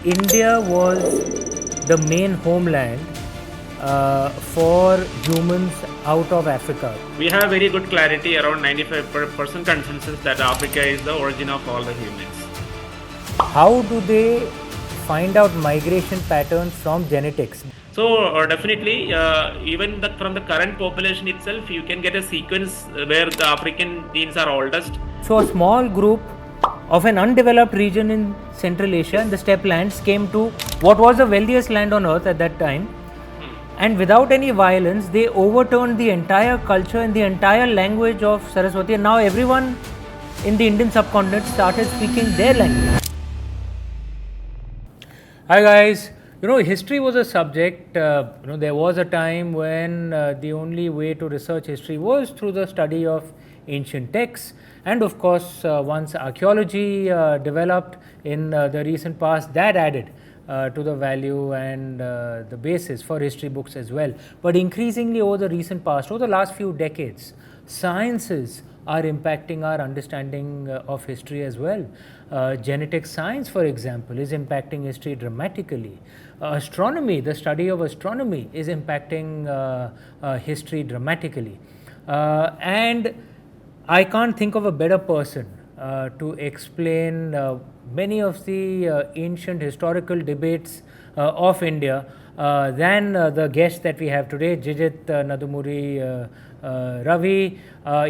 India was the main homeland for humans out of Africa. We have very good clarity, around 95% consensus that Africa is the origin of all the humans. How do they find out migration patterns from genetics? So definitely, even from the current population itself, you can get a sequence where the African genes are oldest. So a small group of an undeveloped region in Central Asia and the steppe lands came to what was the wealthiest land on earth at that time, and without any violence they overturned the entire culture and the entire language of Saraswati, and now everyone in the Indian subcontinent started speaking their language. Hi guys, history was a subject. There was a time when the only way to research history was through the study of ancient texts, and of course once archaeology developed in the recent past, that added to the value and the basis for history books as well. But increasingly over the recent past, over the last few decades, sciences are impacting our understanding of history as well. Genetic science, for example, is impacting history dramatically. Astronomy, the study of astronomy, is impacting history dramatically. And I can't think of a better person to explain many of the ancient historical debates of India than the guest that we have today, Jijith Nadumuri Ravi.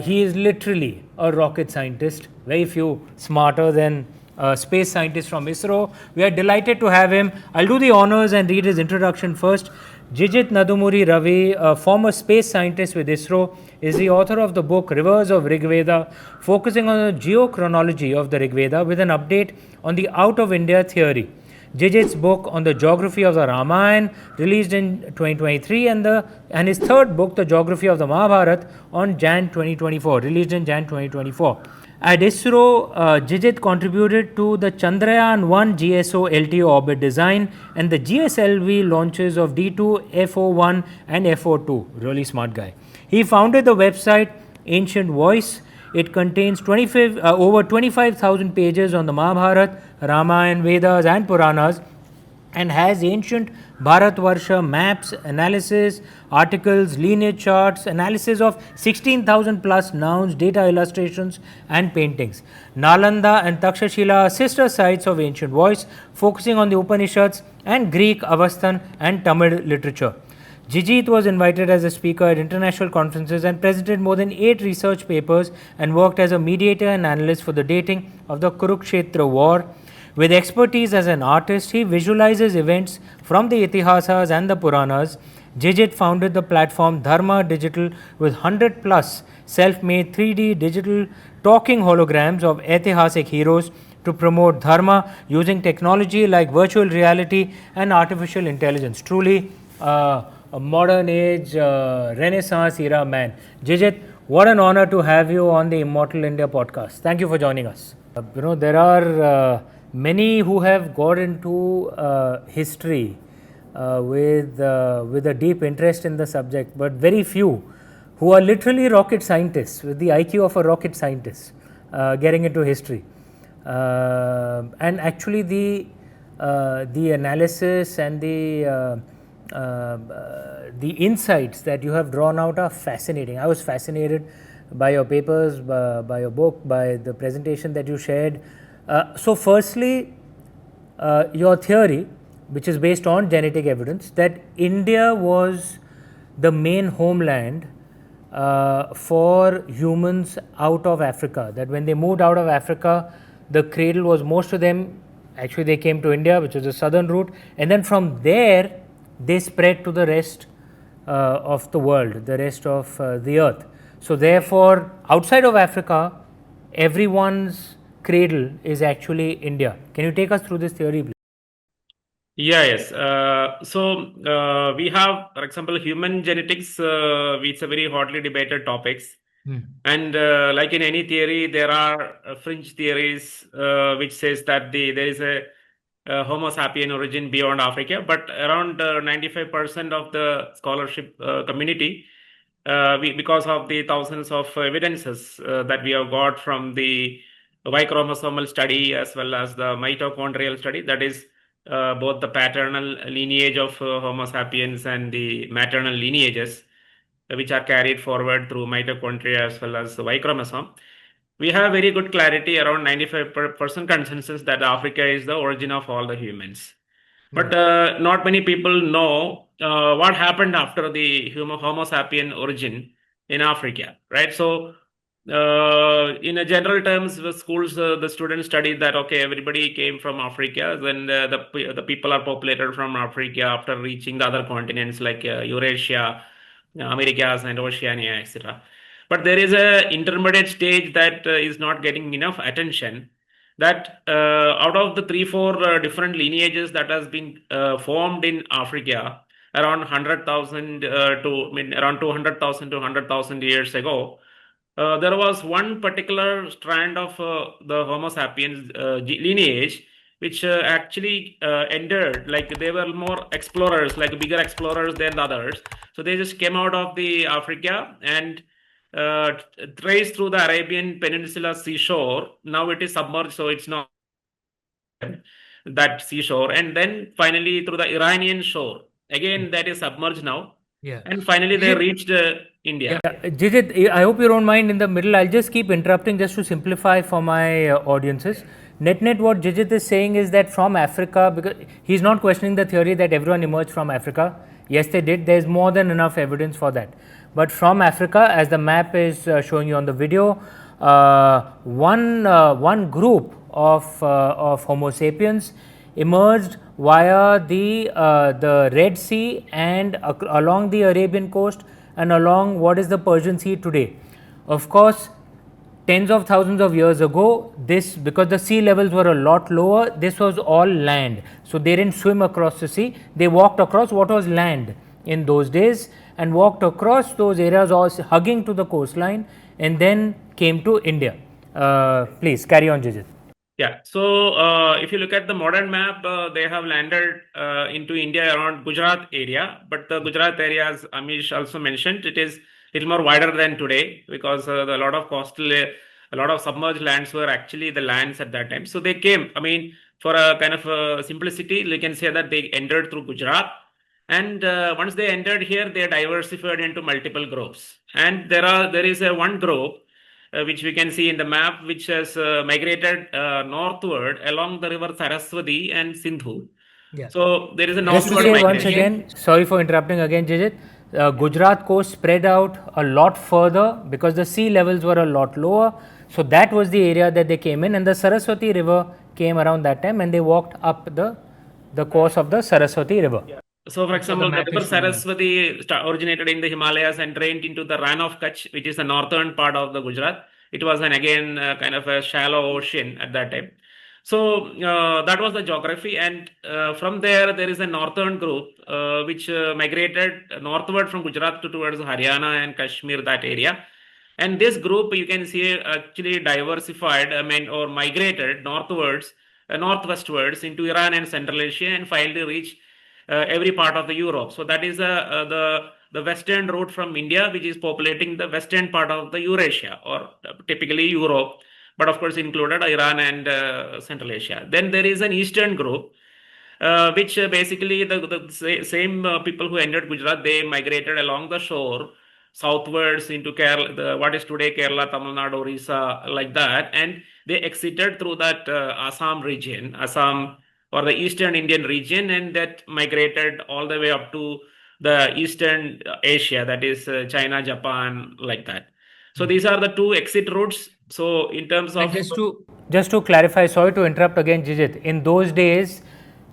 He is literally a rocket scientist, very few smarter than space scientists from ISRO. We are delighted to have him. I'll do the honors and read his introduction first. Jijith Nadumuri Ravi, a former space scientist with ISRO, is the author of the book Rivers of Rigveda, focusing on the geochronology of the Rigveda with an update on the out of India theory. Jijith's book on the geography of the Ramayana, released in 2023, and his third book, The Geography of the Mahabharata, on Jan 2024, released in Jan 2024. At ISRO, Jijith contributed to the Chandrayaan-1 GSO LTO orbit design and the GSLV launches of D2, FO1 and FO2. Really smart guy. He founded the website Ancient Voice. It contains over 25,000 pages on the Mahabharata, Ramayana, Vedas and Puranas, and has ancient Bharatvarsha maps, analysis, articles, lineage charts, analysis of 16,000 plus nouns, data illustrations and paintings. Nalanda and Takshashila are sister sites of Ancient Voice, focusing on the Upanishads and Greek, Avastan and Tamil literature. Jijith was invited as a speaker at international conferences and presented more than 8 research papers and worked as a mediator and analyst for the dating of the Kurukshetra war. With expertise as an artist, he visualizes events from the Itihasas and the Puranas. Jijith founded the platform Dharma Digital with 100 plus self-made 3D digital talking holograms of Aitihasic heroes to promote Dharma using technology like virtual reality and artificial intelligence. Truly a modern age, Renaissance era man. Jijith, what an honor to have you on the Immortal India Podcast. Thank you for joining us. There are many who have got into history with a deep interest in the subject, but very few who are literally rocket scientists with the IQ of a rocket scientist getting into history. And actually the analysis and the insights that you have drawn out are fascinating. I was fascinated by your papers, by your book, by the presentation that you shared. So firstly, your theory, which is based on genetic evidence, that India was the main homeland for humans out of Africa, that when they moved out of Africa, the cradle was, most of them, actually they came to India, which is the southern route, and then from there they spread to the rest of the world, the rest of the earth. So therefore, outside of Africa, everyone's cradle is actually India. Can you take us through this theory, please? Yes. So we have, for example, human genetics, which is a very hotly debated topics. And like in any theory, there are fringe theories which says that there is a Homo sapien origin beyond Africa, but around 95% of the scholarship community, because of the thousands of evidences that we have got from the Y chromosomal study as well as the mitochondrial study, that is both the paternal lineage of Homo sapiens and the maternal lineages, which are carried forward through mitochondria as well as the Y chromosome, we have very good clarity, around 95% consensus, that Africa is the origin of all the humans. But not many people know what happened after the Homo sapien origin in Africa, right? So, in a general terms, the schools, the students study that, okay, everybody came from Africa, then the people are populated from Africa after reaching the other continents like Eurasia, Americas, and Oceania, etc. But there is a intermediate stage that is not getting enough attention. That out of the 3-4 different lineages that has been formed in Africa around 100,000 around 200,000 to 100,000 years ago, there was one particular strand of the Homo sapiens lineage which actually entered, like they were more explorers, like bigger explorers than the others. So they just came out of the Africa and traced through the Arabian Peninsula seashore. Now it is submerged, so it's not that seashore, and then finally through the Iranian shore. Again, that is submerged now. Yeah. And finally they reached India. Yeah. Jijith, I hope you don't mind in the middle. I'll just keep interrupting just to simplify for my audiences. Net, what Jijith is saying is that from Africa, because he's not questioning the theory that everyone emerged from Africa. Yes, they did. There's more than enough evidence for that. But from Africa, as the map is showing you on the video, one group of Homo sapiens emerged via the Red Sea and along the Arabian coast and along what is the Persian Sea today. Of course, tens of thousands of years ago, this, because the sea levels were a lot lower, this was all land. So they didn't swim across the sea, they walked across what was land in those days and walked across those areas, all hugging to the coastline, and then came to India. Please carry on, Jijith. Yeah, so if you look at the modern map, they have landed into India around Gujarat area, but the Gujarat area, as Amish also mentioned, it is a little more wider than today, because a lot of coastal, a lot of submerged lands were actually the lands at that time. So they came, I mean, for a kind of simplicity, we can say that they entered through Gujarat, and once they entered here, they diversified into multiple groups. And there is one group which we can see in the map, which has migrated northward along the river Saraswati and Sindhu. Yeah. So there is a northward migration. Once again, sorry for interrupting again, Jijith. Gujarat coast spread out a lot further because the sea levels were a lot lower. So that was the area that they came in, and the Saraswati river came around that time, and they walked up the course of the Saraswati river. Yeah. So, for example, the river Saraswati originated in the Himalayas and drained into the Rann of Kutch, which is the northern part of the Gujarat. It was again kind of a shallow ocean at that time. So that was the geography, and from there is a northern group which migrated northward from Gujarat towards Haryana and Kashmir, that area. And this group, you can see, actually diversified, or migrated northwards, northwestwards into Iran and Central Asia, and finally reached every part of the Europe. So that is the western route from India, which is populating the western part of the Eurasia, or typically Europe, but of course included Iran and Central Asia. Then there is an eastern group, which basically the same people who entered Gujarat, they migrated along the shore southwards into Kerala, what is today Kerala, Tamil Nadu, Orissa, like that, and they exited through that Assam region, Assam or the eastern Indian region, and that migrated all the way up to the eastern Asia, that is China, Japan, like that. So these are the two exit routes. So in terms of just to clarify, sorry to interrupt again, Jijith. In those days,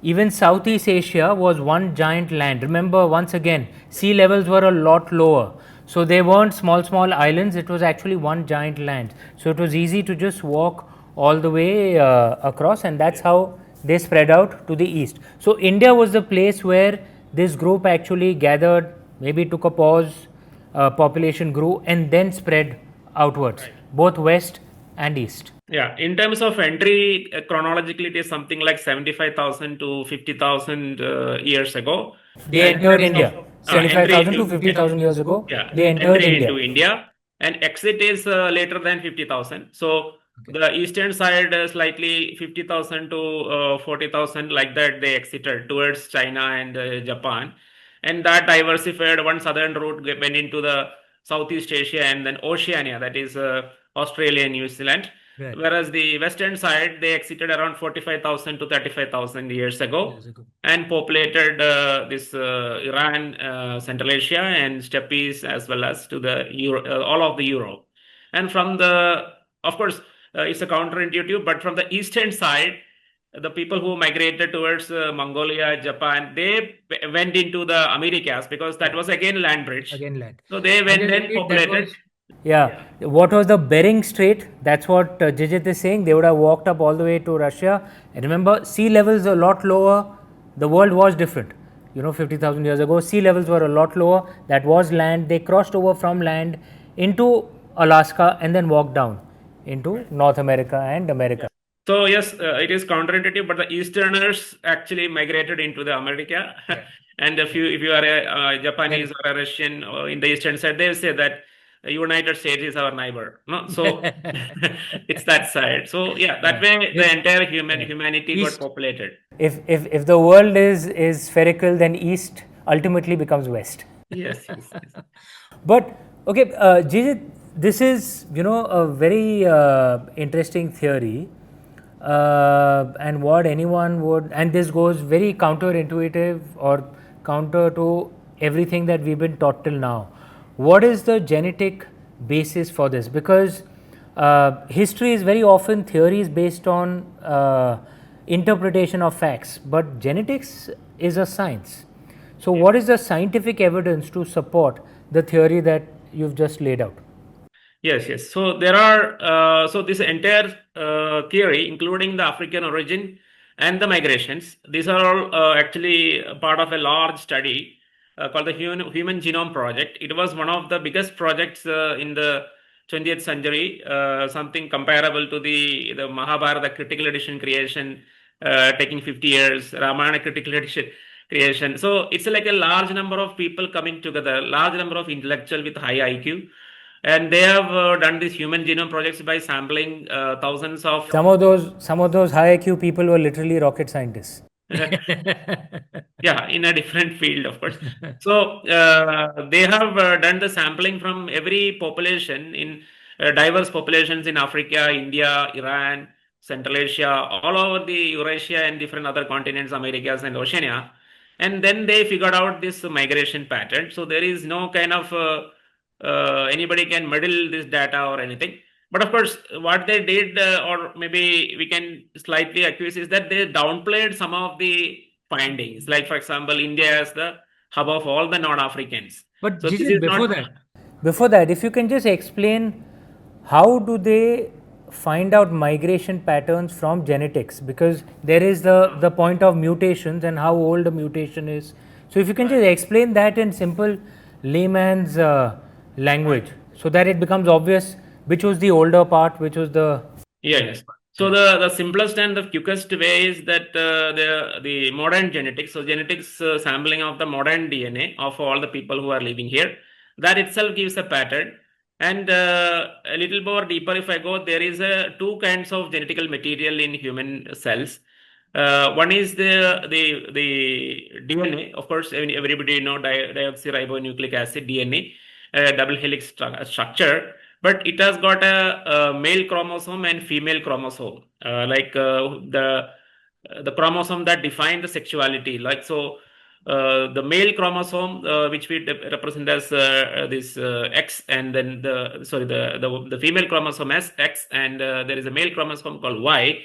even Southeast Asia was one giant land. Remember, once again, sea levels were a lot lower. So they weren't small islands, it was actually one giant land. So it was easy to just walk all the way across, and that's how they spread out to the east. So India was the place where this group actually gathered, maybe took a pause, population grew, and then spread outwards, both west and east. Yeah, in terms of entry, chronologically, it is something like 75,000 to 50,000 years ago. They entered India. 75,000 to 50,000 years ago. Yeah, they entered into India, and exit is later than 50,000. So The eastern side slightly 50,000 to 40,000, like that they exited towards China and Japan. And that diversified. One southern route went into the Southeast Asia and then Oceania, that is Australia and New Zealand. Right. Whereas the western side, they exited around 45,000 to 35,000 years ago and populated this Iran, Central Asia and steppes, as well as to the all of the Europe. And from the, of course, it's a counterintuitive, but from the eastern side, the people who migrated towards Mongolia, Japan, they went into the Americas because that was again land bridge. Again land. So they went and populated. Yeah. What was the Bering Strait? That's what Jijith is saying. They would have walked up all the way to Russia. And remember, sea levels a lot lower. The world was different. 50,000 years ago, sea levels were a lot lower. That was land. They crossed over from land into Alaska and then walked down into North America and America. So yes, it is counterintuitive, but the Easterners actually migrated into the America. And if you are a Japanese or a Russian in the eastern side, they say that the United States is our neighbor. No, so it's that side. So yeah, that way the entire humanity got populated. If the world is spherical, then east ultimately becomes west. Yes. But okay, Jijith, this is a very interesting theory, and what anyone would, and this goes very counterintuitive or counter to everything that we've been taught till now. What is the genetic basis for this? Because history is very often theories based on interpretation of facts, but genetics is a science. So what is the scientific evidence to support the theory that you've just laid out? Yes. So there are, so this entire theory, including the African origin and the migrations, these are all actually part of a large study called the Human Genome Project. It was one of the biggest projects in the 20th century, something comparable to the Mahabharata critical edition creation, taking 50 years, Ramayana critical edition creation. So it's like a large number of people coming together, large number of intellectual with high IQ. And they have done these human genome projects by sampling thousands of. Some of those high IQ people were literally rocket scientists. Yeah, in a different field, of course. So they have done the sampling from every population in diverse populations in Africa, India, Iran, Central Asia, all over the Eurasia and different other continents, Americas and Oceania. And then they figured out this migration pattern. So there is no kind of anybody can muddle this data or anything. But of course, what they did, or maybe we can slightly accuse, is that they downplayed some of the findings. Like, for example, India is the hub of all the non-Africans. But so before that, if you can just explain, how do they find out migration patterns from genetics? Because there is the point of mutations and how old a mutation is. So if you can just explain that in simple layman's language, so that it becomes obvious which was the older part, which was the... Yes. So the simplest and the quickest way is that the modern genetics, so genetics sampling of the modern DNA of all the people who are living here, that itself gives a pattern. And a little more deeper if I go, there is two kinds of genetical material in human cells. One is the DNA. Of course, everybody know deoxyribonucleic acid, DNA, double helix structure. But it has got a male chromosome and female chromosome, like the chromosome that define the sexuality. Like so, the male chromosome, which we represent as this X, and then the female chromosome as X, and there is a male chromosome called Y.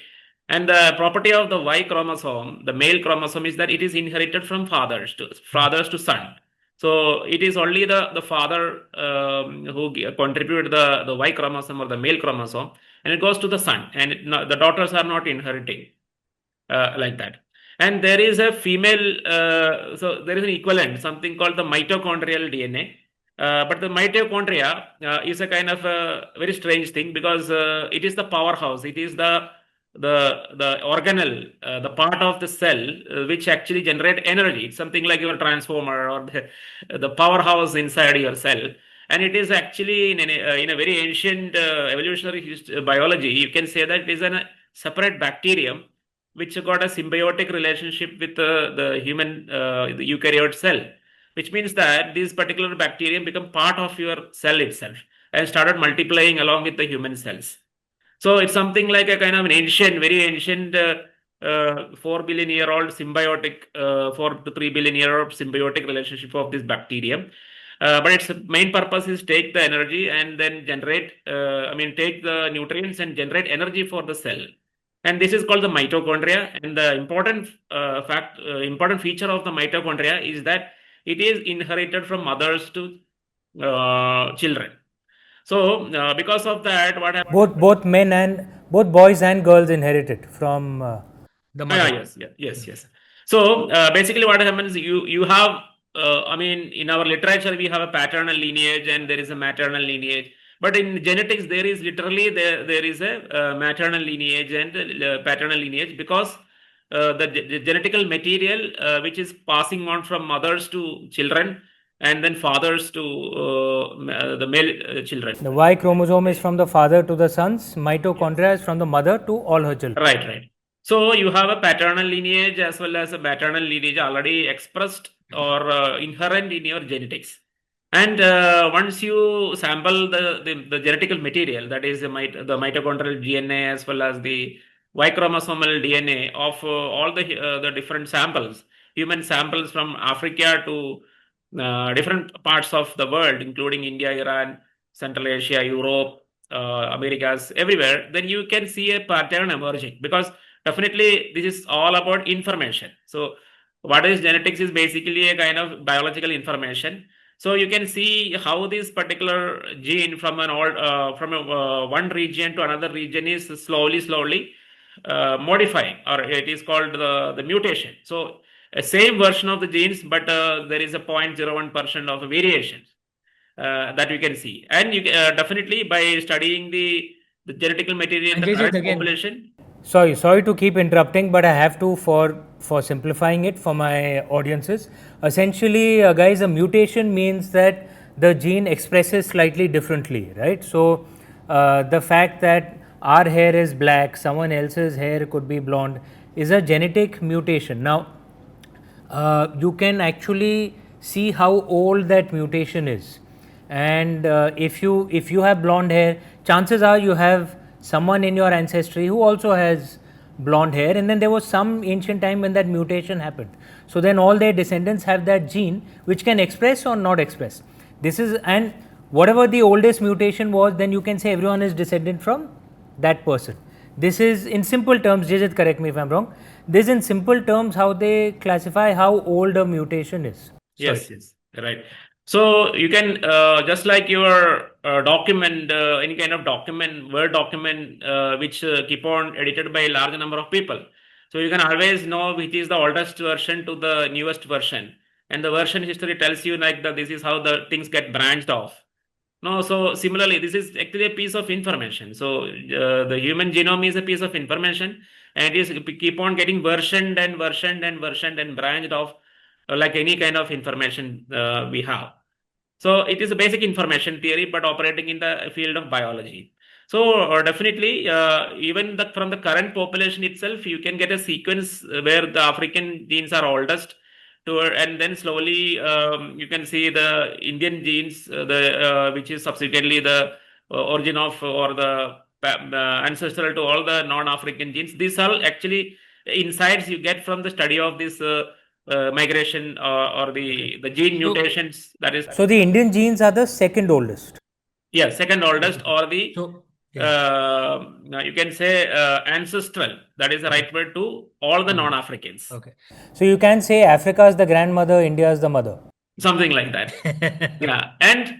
And the property of the Y chromosome, the male chromosome, is that it is inherited from fathers to son. So it is only the father who contribute the Y chromosome or the male chromosome, and it goes to the son, and the daughters are not inheriting like that. And there is a female, so there is an equivalent, something called the mitochondrial DNA. But the mitochondria is a kind of a very strange thing, because it is the powerhouse. It is the organelle, the part of the cell which actually generate energy. It's something like your transformer or the powerhouse inside your cell. And it is actually in a very ancient evolutionary biology, you can say that it is a separate bacterium which got a symbiotic relationship with the human the eukaryote cell, which means that this particular bacterium become part of your cell itself and started multiplying along with the human cells. So it's something like a kind of an ancient, very ancient 4 billion year old symbiotic, 4 to 3 billion year old symbiotic relationship of this bacterium. But its main purpose is take the energy and then generate, take the nutrients and generate energy for the cell. And this is called the mitochondria. And the important feature of the mitochondria is that it is inherited from mothers to children. So because of that, what happens? Both boys and girls inherit it from the mother. Yes. So basically, what happens? You have in our literature we have a paternal lineage and there is a maternal lineage. But in genetics, there is literally there is a maternal lineage and paternal lineage, because the genetical material which is passing on from mothers to children and then fathers to the male children. The Y chromosome is from the father to the sons. Mitochondria is from the mother to all her children. Right. So you have a paternal lineage as well as a maternal lineage already expressed or inherent in your genetics. And once you sample the genetical material, that is the mitochondrial DNA as well as the Y chromosomal DNA of all the different samples, human samples from Africa to different parts of the world, including India, Iran, Central Asia, Europe, Americas, everywhere, then you can see a pattern emerging, because definitely this is all about information. So what is genetics is basically a kind of biological information. So you can see how this particular gene from one region to another region is slowly modifying, or it is called the mutation. So a same version of the genes, but there is a 0.01% of variation that you can see. And you definitely by studying the genetical material in the current population. Sorry to keep interrupting, but I have to for simplifying it for my audiences. Essentially, guys, a mutation means that the gene expresses slightly differently, right? So the fact that our hair is black, someone else's hair could be blonde, is a genetic mutation. Now, you can actually see how old that mutation is, and if you have blonde hair, chances are you have someone in your ancestry who also has blonde hair, and then there was some ancient time when that mutation happened. So then all their descendants have that gene which can express or not express. And whatever the oldest mutation was, then you can say everyone is descended from that person. This is in simple terms. Jijith, correct me if I'm wrong. This is in simple terms how they classify how old a mutation is. Yes, right. So you can just like your document, any kind of document, Word document, which keep on edited by a large number of people. So you can always know which is the oldest version to the newest version, and the version history tells you like that this is how the things get branched off. No, so similarly, this is actually a piece of information. So the human genome is a piece of information, and it is keep on getting versioned and branched off like any kind of information we have. So it is a basic information theory, but operating in the field of biology. So definitely, even from the current population itself, you can get a sequence where the African genes are oldest, and then slowly you can see the Indian genes, which is subsequently the origin of or the ancestral to all the non-African genes. These are actually insights you get from the study of this migration or the gene mutations. That is. So the Indian genes are the second oldest. Yeah, second oldest, or the you can say ancestral. That is the right word to all the non-Africans. Okay. So you can say Africa is the grandmother, India is the mother. Something like that. Yeah, and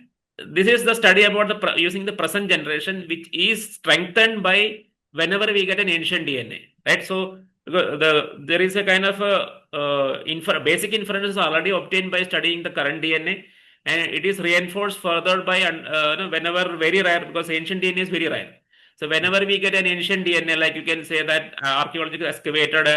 this is the study about using the present generation, which is strengthened by whenever we get an ancient DNA, right? So there is a kind of basic inference is already obtained by studying the current DNA, and it is reinforced further by whenever very rare, because ancient DNA is very rare. So whenever we get an ancient DNA, like you can say that archaeological excavated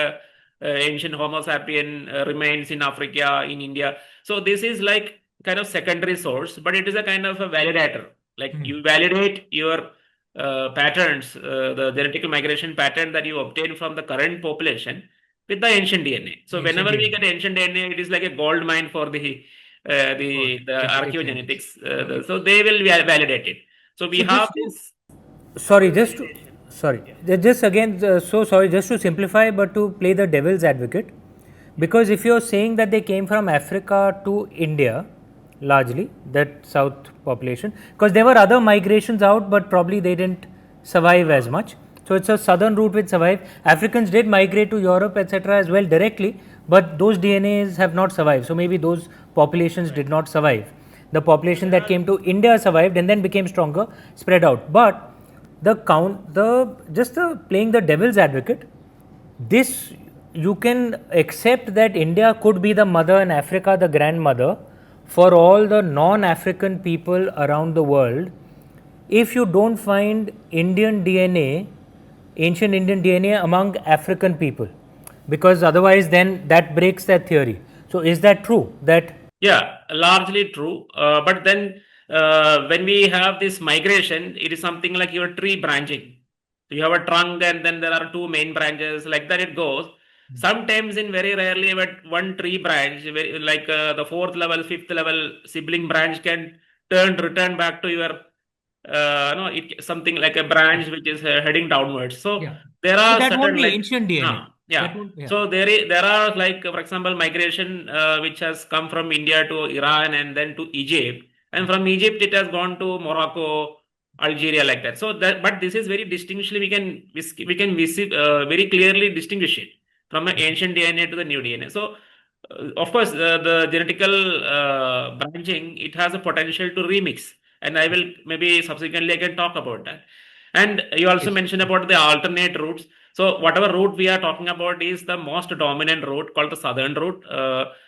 ancient Homo sapien remains in Africa, in India. So this is like kind of secondary source, but it is a kind of a validator. Like you validate your patterns, the genetic migration pattern that you obtain from the current population with the ancient DNA. So whenever we get ancient DNA, it is like a gold mine for the archaeogenetics. So they will validate it. So we have this. Sorry, just again, so sorry, just to simplify, but to play the devil's advocate, because if you're saying that they came from Africa to India, largely, that south population, because there were other migrations out, but probably they didn't survive as much. So it's a southern route which survived. Africans did migrate to Europe, etc., as well directly, but those DNAs have not survived. So maybe those populations did not survive. The population that came to India survived and then became stronger, spread out. But playing the devil's advocate, this you can accept that India could be the mother and Africa the grandmother for all the non-African people around the world if you don't find Indian DNA, ancient Indian DNA among African people, because otherwise then that breaks that theory. So is that true? Yeah, largely true. But then when we have this migration, it is something like your tree branching. So you have a trunk and then there are two main branches, like that it goes. Sometimes in very rarely, but one tree branch, like the fourth level, fifth level sibling branch can return back to your, no, something like a branch which is heading downwards. So there are that certain won't be like ancient DNA. So there are like, for example, migration which has come from India to Iran and then to Egypt, and from Egypt it has gone to Morocco, Algeria, like that. So that, but this is very distinctly we can very clearly distinguish it from an ancient DNA to the new DNA. So of course the genetical branching, it has a potential to remix, and I will maybe subsequently I can talk about that. And you also mentioned about the alternate routes. So whatever route we are talking about is the most dominant route called the southern route.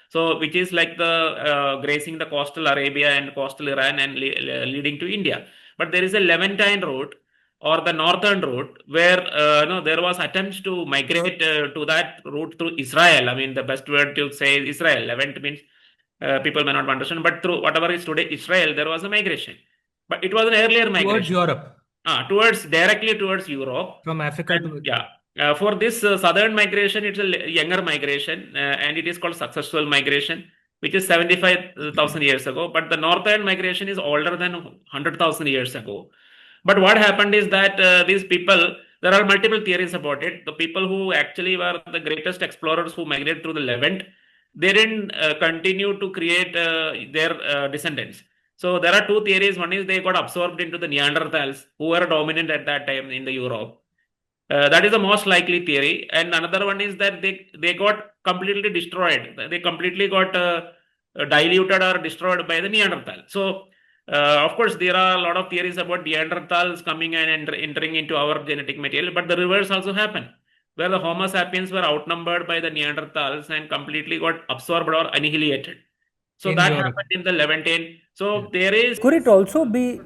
So which is like the grazing the coastal Arabia and coastal Iran and leading to India. But there is a Levantine route or the northern route where no, there was attempts to migrate to that route through Israel. I mean, the best word to say is Israel. Levant means people may not understand, but through whatever is today Israel, there was a migration. But it was an earlier migration. Directly towards Europe. From Africa to for this southern migration, it's a younger migration, and it is called successful migration, which is 75,000 years ago. But the northern migration is older than 100,000 years ago. But what happened is that these people, there are multiple theories about it. The people who actually were the greatest explorers who migrated through the Levant, they didn't continue to create their descendants. So there are two theories. One is they got absorbed into the Neanderthals who were dominant at that time in the Europe. That is the most likely theory. And another one is that they got completely destroyed. They completely got diluted or destroyed by the Neanderthal. So of course, there are a lot of theories about Neanderthals coming and entering into our genetic material, but the reverse also happened, where the Homo sapiens were outnumbered by the Neanderthals and completely got absorbed or annihilated. So that happened in the Levantine. So there is. Could it also be,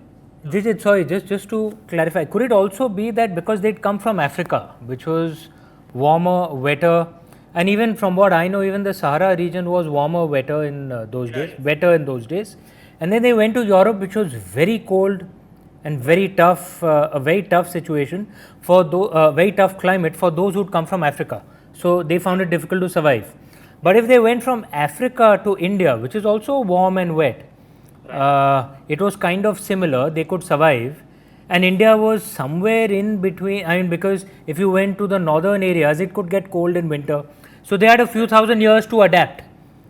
Jijith, sorry, just to clarify, could it also be that because they'd come from Africa, which was warmer, wetter, and even from what I know, even the Sahara region was warmer, wetter in those days, and then they went to Europe, which was very cold and very tough, a very tough situation for very tough climate for those who'd come from Africa. So they found it difficult to survive. But if they went from Africa to India, which is also warm and wet, it was kind of similar, they could survive. And India was somewhere in between. I mean, because if you went to the northern areas, it could get cold in winter. So they had a few thousand years to adapt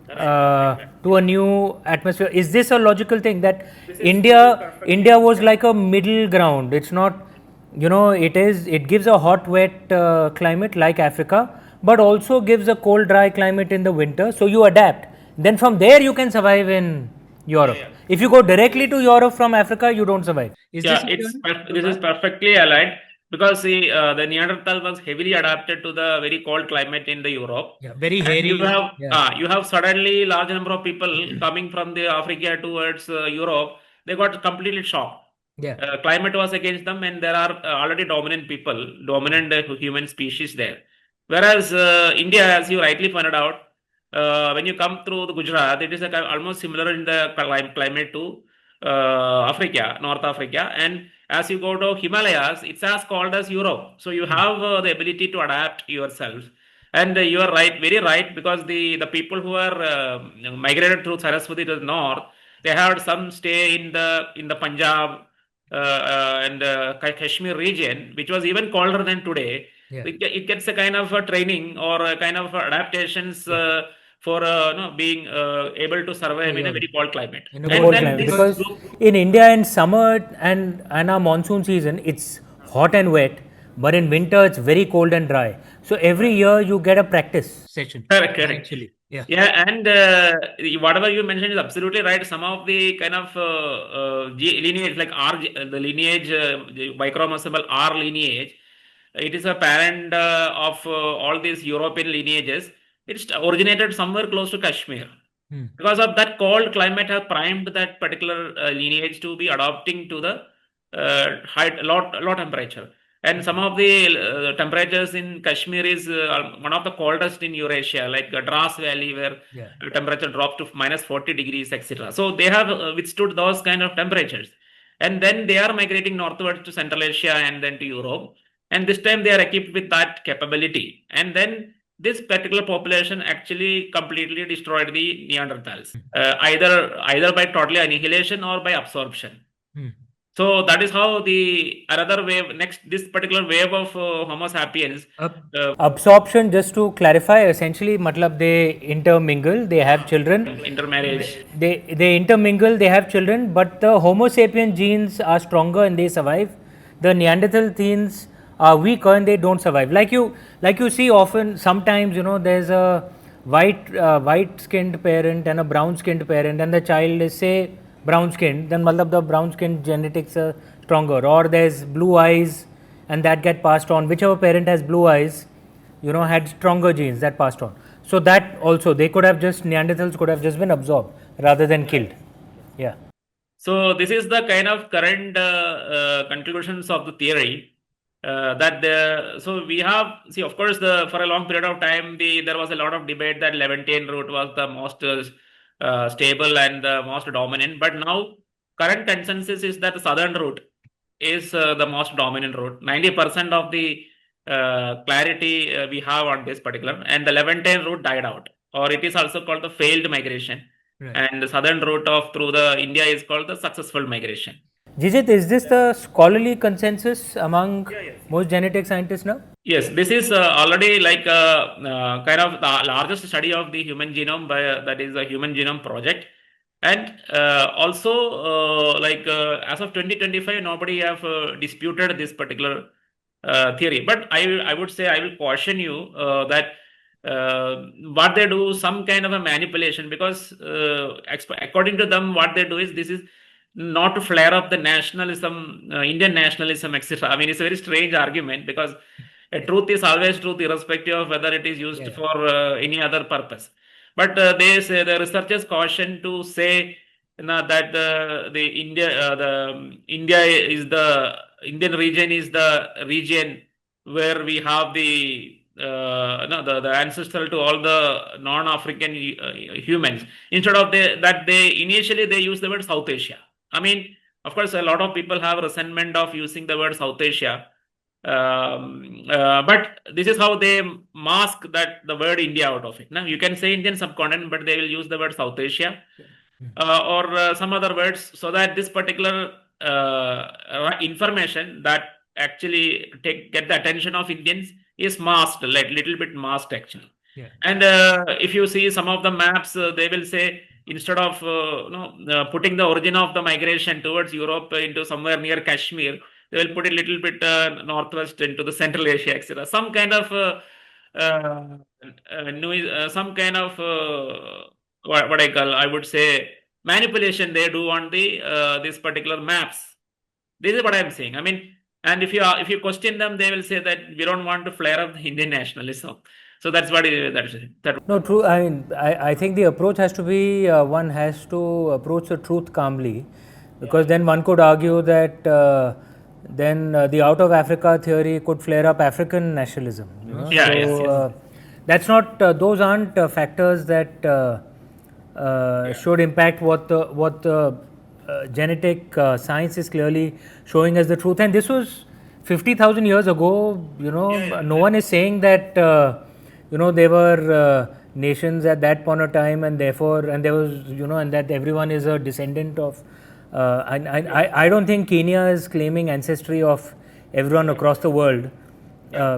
to a new atmosphere. Is this a logical thing that India was like a middle ground? It's not, it gives a hot, wet climate like Africa, but also gives a cold, dry climate in the winter. So you adapt. Then from there you can survive in Europe. If you go directly to Europe from Africa, you don't survive. This is perfectly aligned, because the Neanderthal was heavily adapted to the very cold climate in the Europe. Very hairy. You have suddenly large number of people coming from the Africa towards Europe. They got completely shocked. Climate was against them, and there are already dominant human species there. Whereas India, as you rightly pointed out, when you come through the Gujarat, it is almost similar in the climate to Africa, North Africa. And as you go to Himalayas, it's as called as Europe. So you have the ability to adapt yourself. And you are right, very right, because the people who are migrated through Saraswati to the north, they had some stay in the Punjab and Kashmir region, which was even colder than today. Yeah. It gets a kind of a training or a kind of adaptations for being able to survive in a very cold climate. In a cold climate, because in India in summer and our monsoon season, it's hot and wet, but in winter it's very cold and dry. So every year you get a practice session. Correct. Actually, yeah. And whatever you mentioned is absolutely right. Some of the kind of lineage, like R, the lineage, micromorsable R lineage, it is a parent of all these European lineages. It's originated somewhere close to Kashmir. Because of that cold climate have primed that particular lineage to be adapting to the low temperature. And some of the temperatures in Kashmir is one of the coldest in Eurasia, like Dras Valley, where temperature dropped to minus 40 degrees, etc. So they have withstood those kind of temperatures. And then they are migrating northwards to Central Asia and then to Europe. And this time they are equipped with that capability. And then this particular population actually completely destroyed the Neanderthals, either by total annihilation or by absorption. So that is how another wave, this particular wave of Homo sapiens. Absorption, just to clarify, essentially, matlab they intermingle, they have children. Intermarriage. They intermingle, they have children, but the Homo sapien genes are stronger and they survive. The Neanderthal genes are weaker and they don't survive. Like you see often, sometimes, there's a white skinned parent and a brown skinned parent, and the child is, say, brown skinned, then the brown skinned genetics are stronger. Or there's blue eyes and that get passed on. Whichever parent has blue eyes, had stronger genes that passed on. So that also, Neanderthals could have just been absorbed rather than killed. Yeah. So this is the kind of current conclusions of the theory. So we have, of course, for a long period of time, there was a lot of debate that Levantine route was the most stable and the most dominant. But now, current consensus is that the southern route is the most dominant route. 90% of the clarity we have on this particular, and the Levantine route died out, or it is also called the failed migration. Right. And the southern route through the India is called the successful migration. Jijith, is this the scholarly consensus among most genetic scientists now? Yes, this is already like kind of the largest study of the human genome that is the Human Genome Project. And also as of 2025, nobody have disputed this particular theory. But I would say, I will caution you that what they do, some kind of a manipulation, because according to them, what they do is, this is not to flare up the nationalism, Indian nationalism, etc. I mean, it's a very strange argument, because truth is always truth, irrespective of whether it is used for any other purpose. But they say, the researchers caution to say that the Indian region is the region where we have the ancestral to all the non-African humans. Instead of initially they use the word South Asia. I mean, of course, a lot of people have resentment of using the word South Asia. But this is how they mask the word India out of it. Now, you can say Indian subcontinent, but they will use the word South Asia or some other words, so that this particular information that actually get the attention of Indians is masked, like little bit masked actually. Yeah. And if you see some of the maps, they will say, instead of putting the origin of the migration towards Europe into somewhere near Kashmir, they will put a little bit northwest into the Central Asia, etc. Some kind of what I would say, manipulation they do on these particular maps. This is what I am saying. I mean, and if you question them, they will say that we don't want to flare up the Indian nationalism. So that's what No, true. I mean, I think the approach has to be, one has to approach the truth calmly, because then one could argue that then the out of Africa theory could flare up African nationalism. that's not, those aren't factors that should impact what the genetic science is clearly showing as the truth. And this was 50,000 years ago. No one is saying that there were nations at that point of time, and therefore, and there was, and that everyone is a descendant of. I don't think Kenya is claiming ancestry of everyone across the world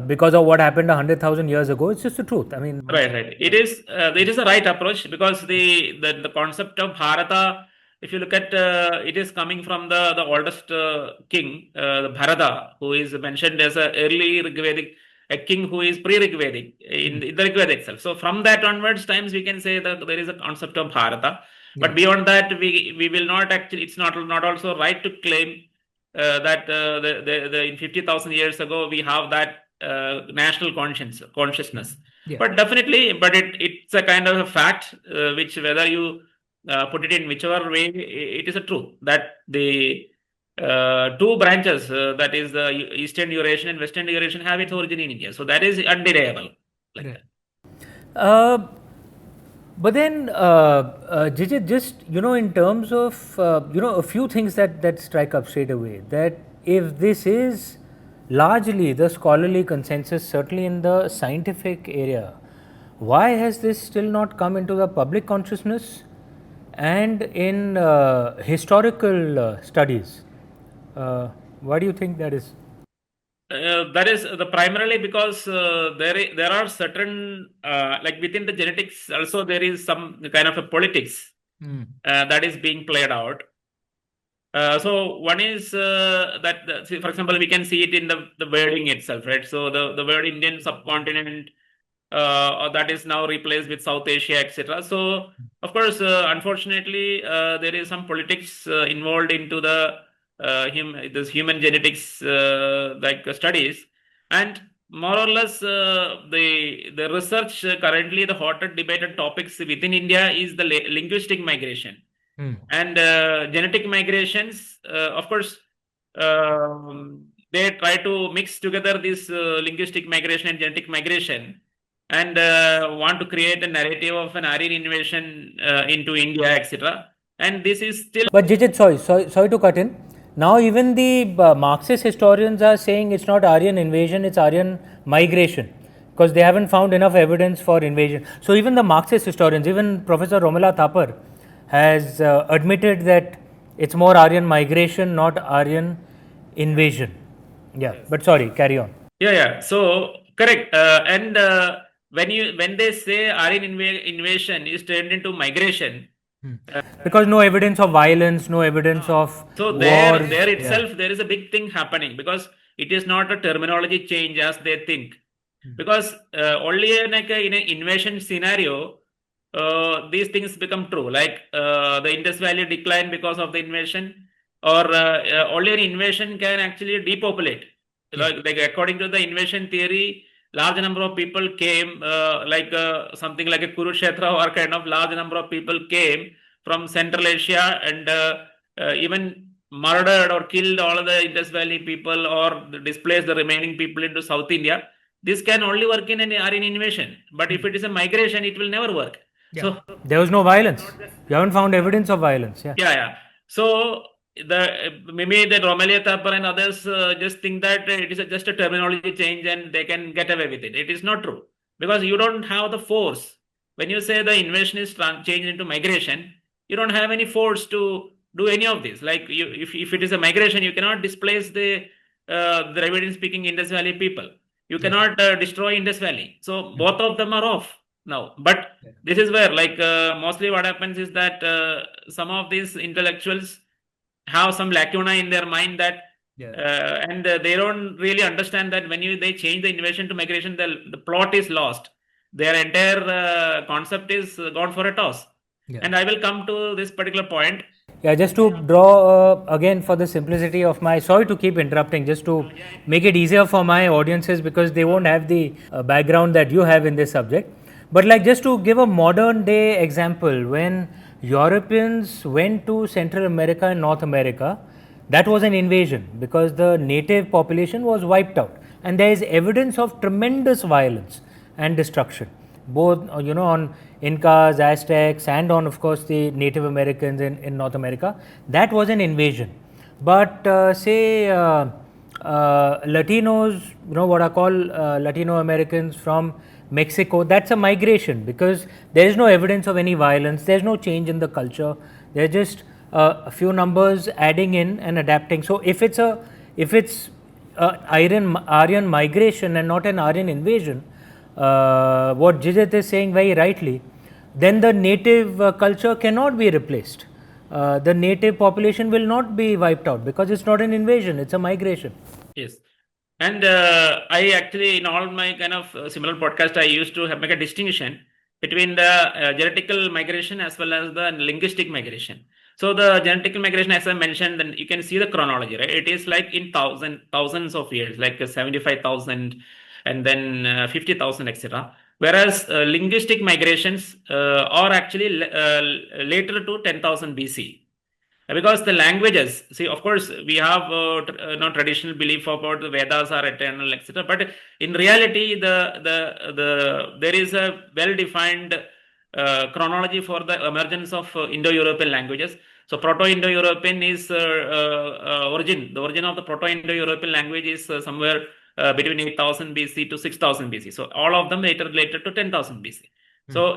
because of what happened 100,000 years ago. It's just the truth. I mean, right. It is a right approach, because the concept of Bharata, if you look at, it is coming from the oldest king, the Bharata, who is mentioned as a early Rigvedic, a king who is pre-Rigvedic in the Rigveda itself. So from that onwards times, we can say that there is a concept of Bharata. But beyond that, we will not actually. It's not also right to claim that in 50,000 years ago we have that national consciousness. But definitely, it's a kind of a fact which, whether you put it in whichever way, it is a truth that the two branches, that is the Eastern Eurasian and Western Eurasian, have its origin in India. So that is undeniable. But then, Jijith, just, in terms of, a few things that strike up straight away, that if this is largely the scholarly consensus, certainly in the scientific area, why has this still not come into the public consciousness and in historical studies? Why do you think that is? That is primarily because there are certain, like within the genetics also, there is some kind of a politics that is being played out. So one is that, for example, we can see it in the wording itself, right? So the word Indian subcontinent, that is now replaced with South Asia, etc. So of course, unfortunately, there is some politics involved into this human genetics studies, and more or less the research currently, the hotter debated topics within India is the linguistic migration and genetic migrations. Of course, they try to mix together this linguistic migration and genetic migration, and want to create a narrative of an Aryan invasion into India, etc. And this is still. But Jijith, sorry to cut in. Now even the Marxist historians are saying it's not Aryan invasion, it's Aryan migration, because they haven't found enough evidence for invasion. So even the Marxist historians, even Professor Romila Thapar has admitted that it's more Aryan migration, not Aryan invasion. Yeah, but sorry, carry on. Yeah. So correct. And when they say Aryan invasion is turned into migration, because no evidence of violence, no evidence of so war. There itself, there is a big thing happening, because it is not a terminology change as they think. Because only in an invasion scenario, these things become true, like the Indus Valley decline because of the invasion, or only an invasion can actually depopulate. Like according to the invasion theory, large number of people came, something like a Kurukshetra, or kind of large number of people came from Central Asia and even murdered or killed all of the Indus Valley people, or displaced the remaining people into South India. This can only work in an Aryan invasion. But if it is a migration, it will never work. Yeah. So there was no violence. You haven't found evidence of violence. Yeah. So maybe the Romila Thapar and others just think that it is just a terminology change and they can get away with it. It is not true, because you don't have the force. When you say the invasion is changed into migration, you don't have any force to do any of this. Like if it is a migration, you cannot displace the Dravidian-speaking Indus Valley people. You cannot destroy Indus Valley. So both of them are off now. But this is where, mostly what happens is that some of these intellectuals have some lacuna in their mind that, and they don't really understand that when they change the invasion to migration, the plot is lost. Their entire concept is gone for a toss. And I will come to this particular point. Yeah, just to draw again, for the simplicity of my, sorry to keep interrupting, just to make it easier for my audiences, because they won't have the background that you have in this subject. But just to give a modern day example, when Europeans went to Central America and North America, that was an invasion, because the native population was wiped out, and there is evidence of tremendous violence and destruction. both on Incas, Aztecs, and on, of course, the Native Americans in North America. That was an invasion. But say Latinos, what I call Latino Americans from Mexico, that's a migration, because there is no evidence of any violence, there's no change in the culture, they're just a few numbers adding in and adapting. So if it's Aryan migration and not an Aryan invasion, what Jijith is saying very rightly, then the native culture cannot be replaced. The native population will not be wiped out, because it's not an invasion, it's a migration. Yes. And I actually, in all my kind of similar podcast, I used to make a distinction between the genetical migration as well as the linguistic migration. So the genetical migration, as I mentioned, then you can see the chronology, right? It is like in thousands of years, like 75,000 and then 50,000, etc. Whereas linguistic migrations are actually later to 10,000 BC. Because the languages, see, of course, we have traditional belief about the Vedas are eternal, etc. But in reality, there is a well-defined chronology for the emergence of Indo-European languages. So Proto-Indo-European is origin. The origin of the Proto-Indo-European language is somewhere between 8,000 BC to 6,000 BC. So all of them later to 10,000 BC. So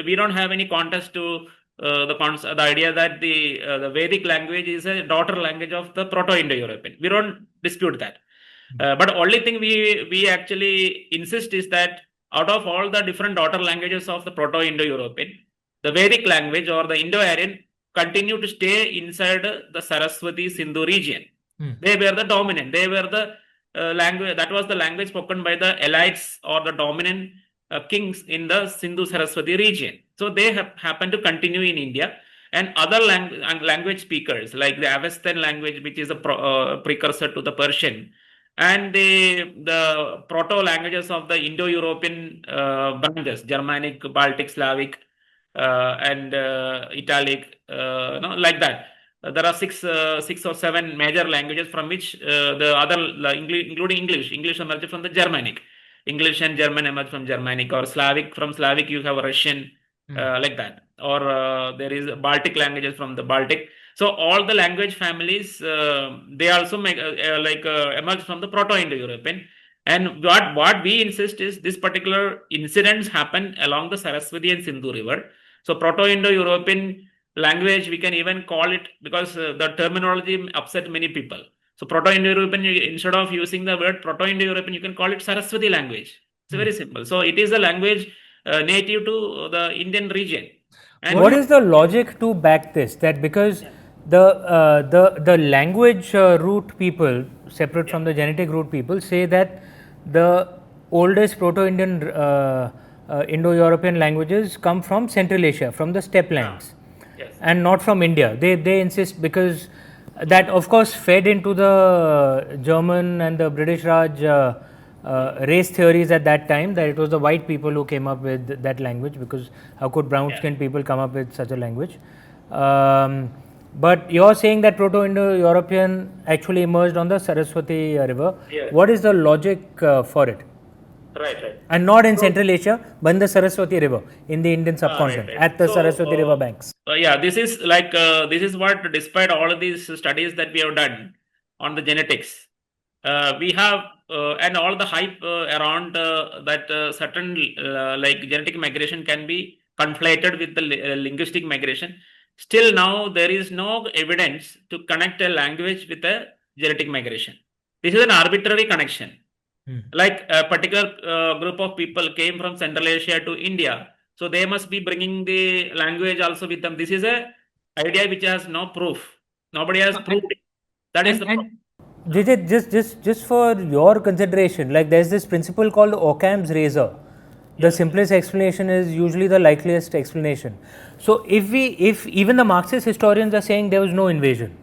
we don't have any contest to the idea that the Vedic language is a daughter language of the Proto-Indo-European. We don't dispute that. But only thing we actually insist is that out of all the different daughter languages of the Proto-Indo-European, the Vedic language or the Indo-Aryan continue to stay inside the Saraswati Sindhu region. They were the dominant. They were the language, that was the language spoken by the elites or the dominant kings in the Sindhu Saraswati region. So they happen to continue in India, and other language speakers like the Avestan language, which is a precursor to the Persian, and the proto languages of the Indo-European branches, Germanic, Baltic, Slavic, and Italic, like that. There are six or seven major languages from which the other, including English emerged from the Germanic. English and German emerge from Germanic, or Slavic, from Slavic you have Russian, like that, or there is Baltic languages from the Baltic. So all the language families, they also make emerge from the Proto-Indo-European. And what we insist is this particular incidents happen along the Saraswati and Sindhu river. So Proto-Indo-European language, we can even call it, because the terminology upset many people. So Proto-Indo-European, instead of using the word Proto-Indo-European, you can call it Saraswati language. It's very simple. So it is a language native to the Indian region. And what is the logic to back this? That because the language root people, separate from the genetic root people, say that the oldest Proto-Indian Indo-European languages come from Central Asia, from the steppe lands, and not from India. They insist, because that of course fed into the German and the British Raj race theories at that time, that it was the white people who came up with that language, because how could brown-skinned people come up with such a language? But you're saying that Proto-Indo-European actually emerged on the Saraswati river. What is the logic for it? Right. And not in Central Asia, but in the Saraswati river, in the Indian subcontinent, at the Saraswati river banks. This is like, this is what, despite all of these studies that we have done on the genetics, we have, and all the hype around that certain like genetic migration can be conflated with the linguistic migration. Still now, there is no evidence to connect a language with a genetic migration. This is an arbitrary connection. Like a particular group of people came from Central Asia to India, so they must be bringing the language also with them. This is a idea which has no proof. Nobody has proved it. That is the problem. Jijith, just for your consideration, like there's this principle called Occam's razor. The simplest explanation is usually the likeliest explanation. So if even the Marxist historians are saying there was no invasion,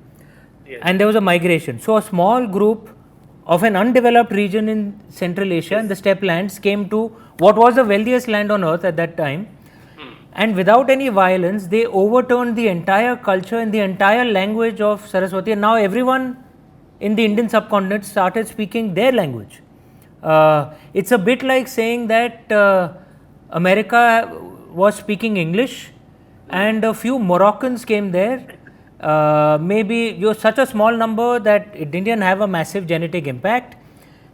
and there was a migration, so a small group of an undeveloped region in Central Asia and the steppe lands came to what was the wealthiest land on earth at that time, and without any violence they overturned the entire culture and the entire language of Saraswati, and now everyone in the Indian subcontinent started speaking their language. It's a bit like saying that America was speaking English, and a few Moroccans came there. Maybe you're such a small number that it didn't have a massive genetic impact.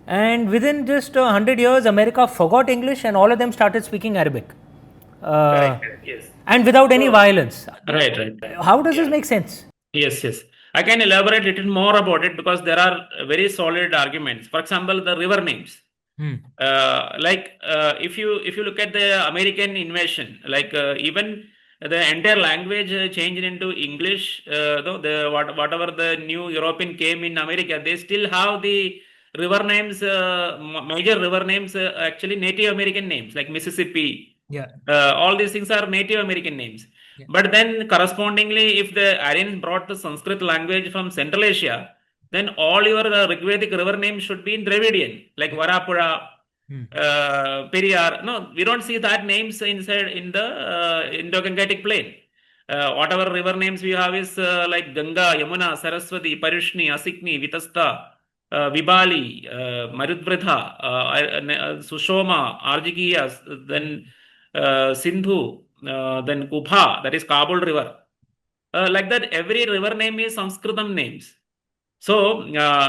And within just 100 years, America forgot English, and all of them started speaking Arabic. Correct. Yes. And without any violence. Right. How does this make sense? Yes. I can elaborate a little more about it because there are very solid arguments. For example, the river names. If you look at the American invasion, even the entire language changed into English. Though whatever the new European came in America, they still have the river names, major river names, actually Native American names like Mississippi. All these things are Native American names. But then correspondingly, if the Aryans brought the Sanskrit language from Central Asia, then all your Rigvedic river names should be in Dravidian, like Varapura, Periyar. No, we don't see that names inside in the Indo-Gangetic plain. Whatever river names we have is like Ganga, Yamuna, Saraswati, Parishni, Asikni, Vitasta, Vibali, Marudvridha, Sushoma, Arjigiyas, then Sindhu, then Kubha, that is Kabul river. Like that, every river name is Sanskritam names. So,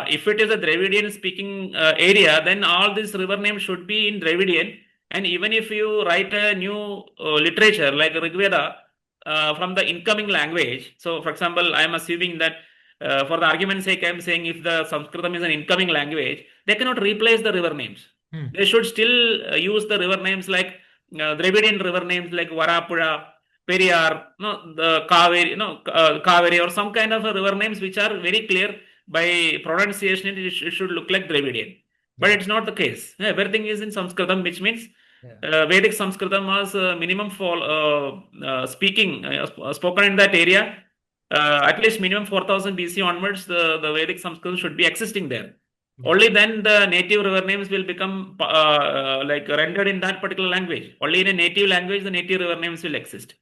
if it is a Dravidian speaking area, then all these river names should be in Dravidian. And even if you write a new literature like Rigveda from the incoming language, so for example, I am assuming that for the argument's sake, I am saying if the Sanskritam is an incoming language, they cannot replace the river names. They should still use the river names like Dravidian river names like Varapura, Periyar, the Kaveri, or some kind of river names which are very clear by pronunciation. It should look like Dravidian, but it's not the case. Everything is in Sanskritam, which means Vedic Sanskritam was minimum for spoken in that area. At least minimum 4000 BC onwards, the Vedic Sanskrit should be existing there. Only then the native river names will become rendered in that particular language. Only in a native language, the native river names will exist.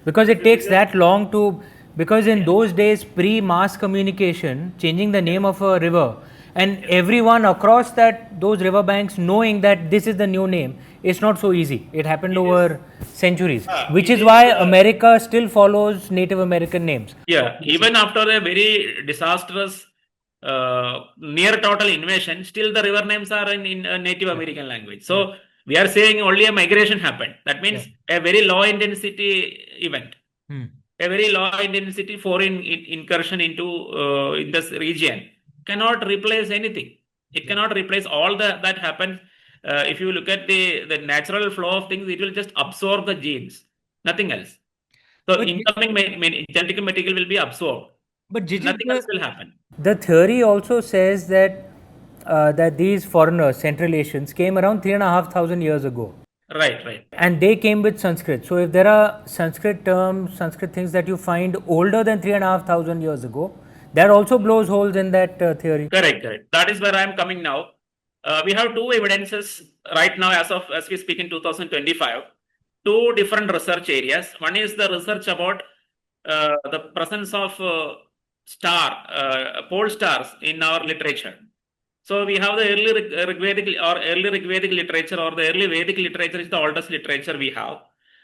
Because it takes that long to, because in those days, pre-mass communication, changing the name of a river, and everyone across those river banks knowing that this is the new name, it's not so easy. It happened over centuries, which is why America still follows Native American names. Even after a very disastrous near total invasion, still the river names are in Native American language. So we are saying only a migration happened. That means a very low intensity event, a very low intensity foreign incursion into in this region cannot replace anything. It cannot replace all that happens. If you look at the natural flow of things, it will just absorb the genes, nothing else. So incoming genetic material will be absorbed, but nothing else will happen. The theory also says that that these foreigners, Central Asians, came around 3,500 years ago. Right. And they came with Sanskrit. So if there are Sanskrit terms, Sanskrit things that you find older than 3,500 years ago, that also blows holes in that theory. Correct. That is where I am coming now. We have two evidences right now as we speak in 2025. Two different research areas. One is the research about the presence of pole stars in our literature. So we have the early Rigvedic literature, or the early Vedic literature is the oldest literature we have.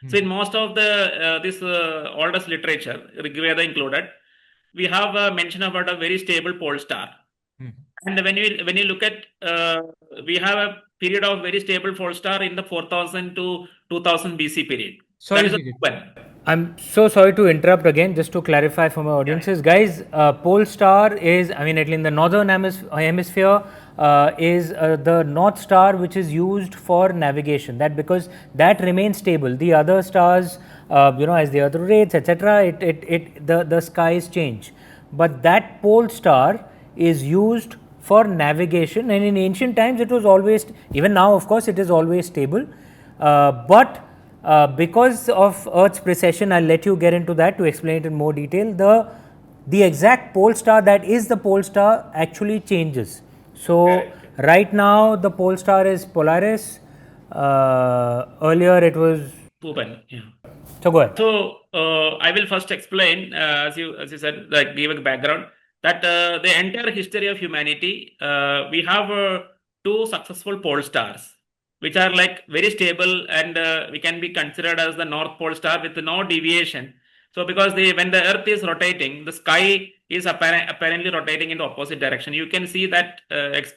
So in most of the this oldest literature, Rigveda included, we have mention about a very stable pole star. And when you look at, we have a period of very stable pole star in the 4000 to 2000 BC period. Sorry, I'm so sorry to interrupt again, just to clarify for my audiences. Guys, pole star is, at least in the northern hemisphere, is the North Star, which is used for navigation. Because that remains stable. The other stars, as the Earth rotates, etc., the skies change. But that pole star is used for navigation, and in ancient times it was always, even now of course it is always stable, but because of Earth's precession, I'll let you get into that to explain it in more detail. The exact pole star that is the pole star actually changes. So right now the pole star is Polaris. Earlier it was Puban. So go ahead. So I will first explain, as you said, give a background, that the entire history of humanity, we have two successful pole stars. which are like very stable, and we can be considered as the North Pole star with no deviation. So because when the Earth is rotating, the sky is apparently rotating in the opposite direction. You can see that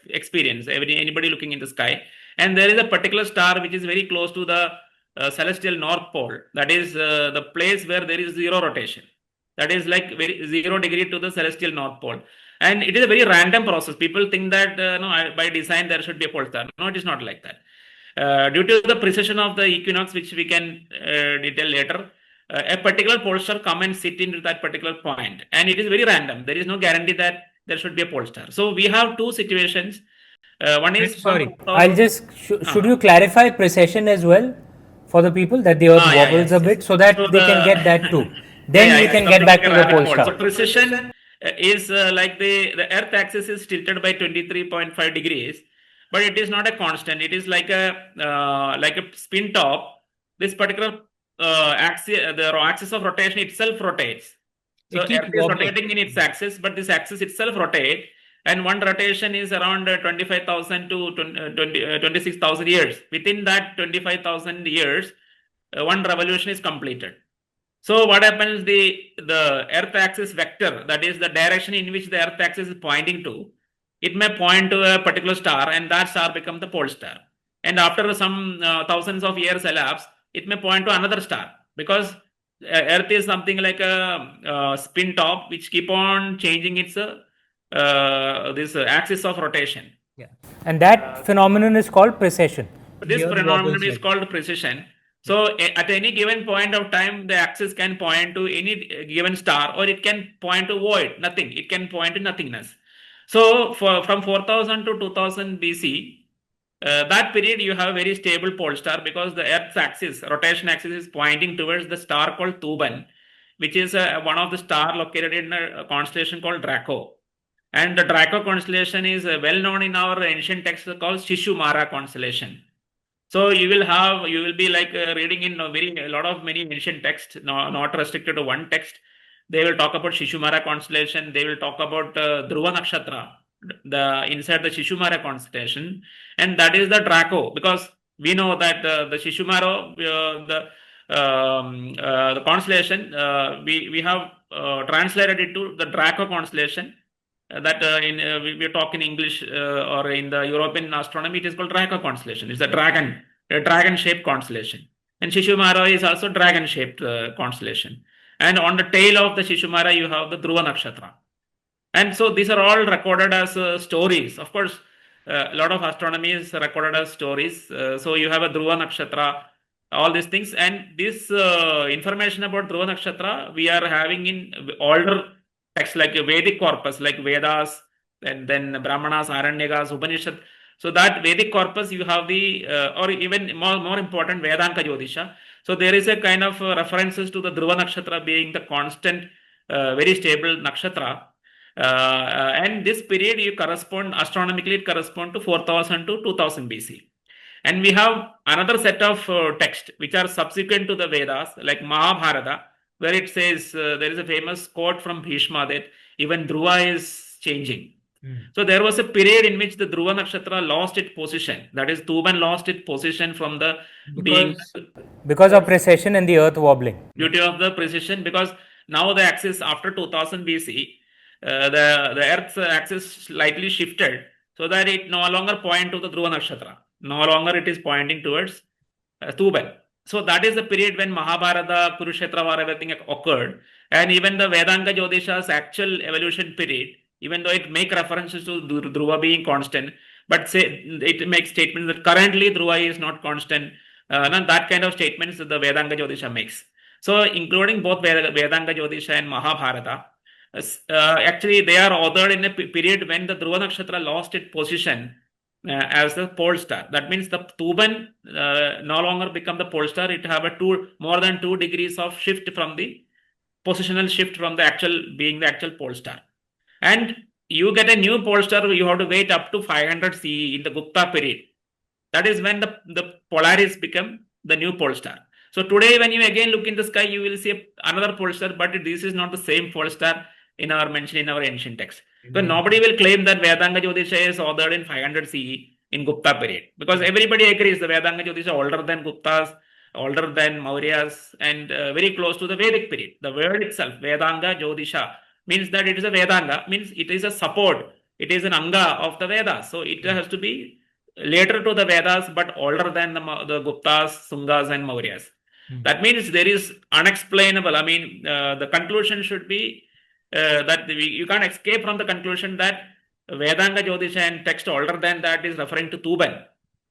experience, anybody looking in the sky. And there is a particular star which is very close to the celestial North Pole. That is the place where there is zero rotation. That is like 0 degree to the celestial North Pole. And it is a very random process. People think that no, by design there should be a pole star. No, it is not like that. Due to the precision of the equinox, which we can detail later, a particular pole star come and sit into that particular point, and it is very random. There is no guarantee that there should be a pole star. So we have two situations. One is sorry. I'll just should you clarify precession as well for the people, that the Earth wobbles a bit, so that they can get that too. Then we can get back to the pole star. So precession is like the Earth axis is tilted by 23.5 degrees, but it is not a constant. It is like a spin top. This particular axis, the axis of rotation itself rotates. So Earth is rotating in its axis, but this axis itself rotates, and one rotation is around 25,000 to 26,000 years. Within that 25,000 years, one revolution is completed. So what happens, the Earth axis vector, that is the direction in which the Earth axis is pointing to, it may point to a particular star, and that star becomes the pole star. And after some thousands of years elapse, it may point to another star, because Earth is something like a spin top which keep on changing its this axis of rotation. Yeah, and that phenomenon is called precession. This phenomenon is called precession. So at any given point of time, the axis can point to any given star, or it can point to void, nothing. It can point to nothingness. So from 4000 to 2000 BC, that period you have a very stable pole star, because the Earth's axis, rotation axis, is pointing towards the star called Thuban, which is one of the stars located in a constellation called Draco. And the Draco constellation is well known in our ancient texts called Shishumara constellation. So you will be like reading in many ancient texts, not restricted to one text. They will talk about Shishumara constellation. They will talk about Dhruva Nakshatra, inside the Shishumara constellation, and that is the Draco, because we know that the Shishumara, the constellation, we have translated it to the Draco constellation. That we talk in English or in the European astronomy, it is called Draco constellation. It's a dragon-shaped constellation. And Shishumara is also dragon-shaped constellation. And on the tail of the Shishumara, you have the Dhruva Nakshatra. And so these are all recorded as stories. Of course, a lot of astronomy is recorded as stories. So you have a Dhruva Nakshatra, all these things. And this information about Dhruva Nakshatra, we are having in older texts like Vedic corpus, like Vedas, and then Brahmanas, Aranyakas, Upanishad. So that Vedic corpus, you have the, or even more important, Vedanta Jyotisha. So there is a kind of references to the Dhruva Nakshatra being the constant, very stable nakshatra. And this period astronomically it correspond to 4000 to 2000 BC. And we have another set of texts which are subsequent to the Vedas, like Mahabharata, where it says, there is a famous quote from Bhishma that even Dhruva is changing. So there was a period in which the Dhruva Nakshatra lost its position. That is, Thuban lost its position from the because of precession and the Earth wobbling. Due to the precession, because now the axis after 2000 BC, the Earth's axis slightly shifted, so that it no longer point to the Dhruva Nakshatra. No longer it is pointing towards Thuban. So that is the period when Mahabharata, Kurukshetra war, everything occurred. And even the Vedanga Jyotisha's actual evolution period, even though it makes references to Dhruva being constant, but it makes statements that currently Dhruva is not constant. That kind of statements that the Vedanga Jyotisha makes. So including both Vedanga Jyotisha and Mahabharata, actually they are authored in a period when the Dhruva Nakshatra lost its position as the pole star. That means the Thuban no longer become the pole star. It have more than 2 degrees of shift from the positional shift from the actual pole star. And you get a new pole star, you have to wait up to 500 CE in the Gupta period. That is when the Polaris become the new pole star. So today, when you again look in the sky, you will see another pole star, but this is not the same pole star mentioned in our ancient text. So nobody will claim that Vedanga Jyotisha is authored in 500 CE. in Gupta period, because everybody agrees the Vedanga Jyotish is older than Guptas, older than Mauryas, and very close to the Vedic period. The word itself, Vedanga Jyotisha, means that it is a Vedanga, means it is a support, it is an Anga of the Vedas. So it has to be later to the Vedas, but older than the Guptas, Sungas, and Mauryas. That means there is unexplainable. I mean, the conclusion should be that you can't escape from the conclusion that Vedanga Jyotisha and text older than that is referring to Tuban.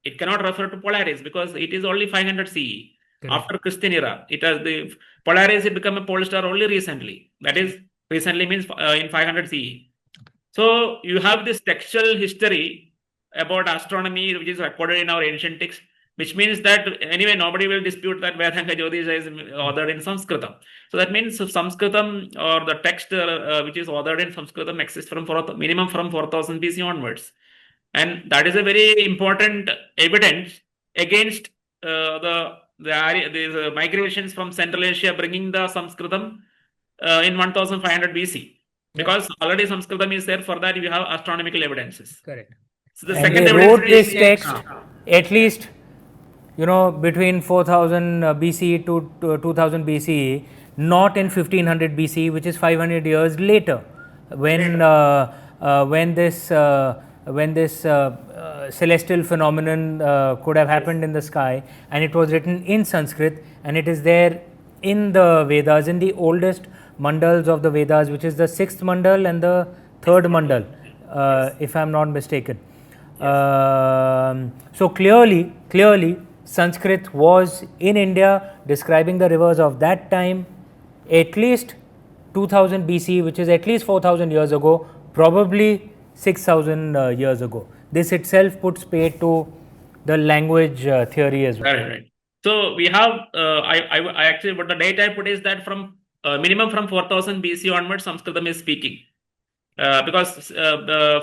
It cannot refer to Polaris because it is only 500 CE. Correct. After Christian era. It has the Polaris become a pole star only recently. That is, recently means in 500 CE. So you have this textual history about astronomy which is recorded in our ancient texts, which means that anyway nobody will dispute that Vedanga Jyotisha is authored in Sanskritam. So that means Sanskritam or the text which is authored in Sanskritam exists from minimum from 4000 BC onwards. And that is a very important evidence against the migrations from Central Asia bringing the Sanskritam in 1500 BC. Because already Sanskritam is there. For that you have astronomical evidences. Correct. So the and second they evidence wrote this text at least, between 4000 BCE to 2000 BCE, not in 1500 BCE, which is 500 years later, when this celestial phenomenon could have happened in the sky, and it was written in Sanskrit, and it is there in the Vedas, in the oldest mandals of the Vedas, which is the 6th mandal and the 3rd mandal, if I am not mistaken. So clearly, Sanskrit was in India describing the rivers of that time, at least 2000 BC, which is at least 4000 years ago, probably 6000 years ago. This itself puts paid to the language theory as well. Right. So we have, I actually, what the data I put is that from minimum from 4000 BC onwards, Sanskritam is speaking. Because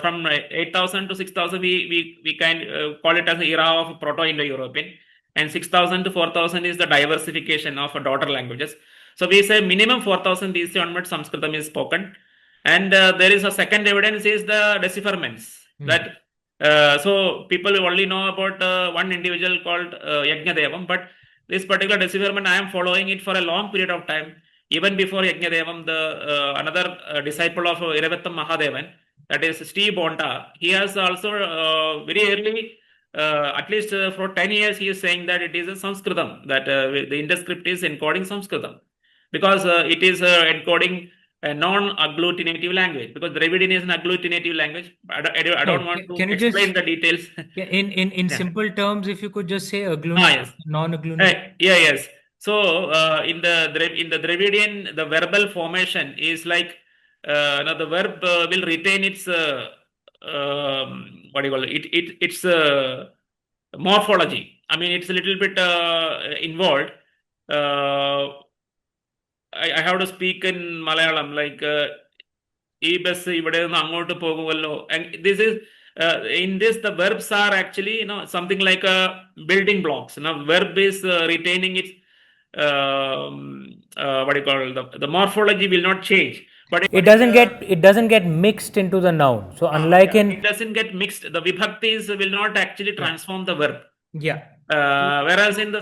from 8000 to 6000, we can call it as an era of Proto-Indo-European, and 6000 to 4000 is the diversification of daughter languages. So we say minimum 4000 BC onwards, Sanskritam is spoken. And there is a second evidence is the decipherments. That so people only know about one individual called Yajnadevam, but this particular decipherment I am following it for a long period of time. Even before Yajnadevam, the another disciple of Iravattam Mahadevan, that is Steve Bonta, he has also very early, at least for 10 years, he is saying that it is a Sanskritam, that the Indus script is encoding Sanskritam, because it is encoding a non-agglutinative language, because Dravidian is an agglutinative language. I don't want to explain the details. In simple terms, if you could just say non-agglutinative. Yes. So in the Dravidian, the verbal formation is like the verb will retain its what do you call it? Its morphology. I mean, it's a little bit involved. I have to speak in Malayalam like and this is in this the verbs are actually something like building blocks. Verb is retaining its what do you call the morphology will not change, but it doesn't get mixed into the noun. So unlike it doesn't get mixed. The vibhaktis will not actually transform the verb. Whereas in the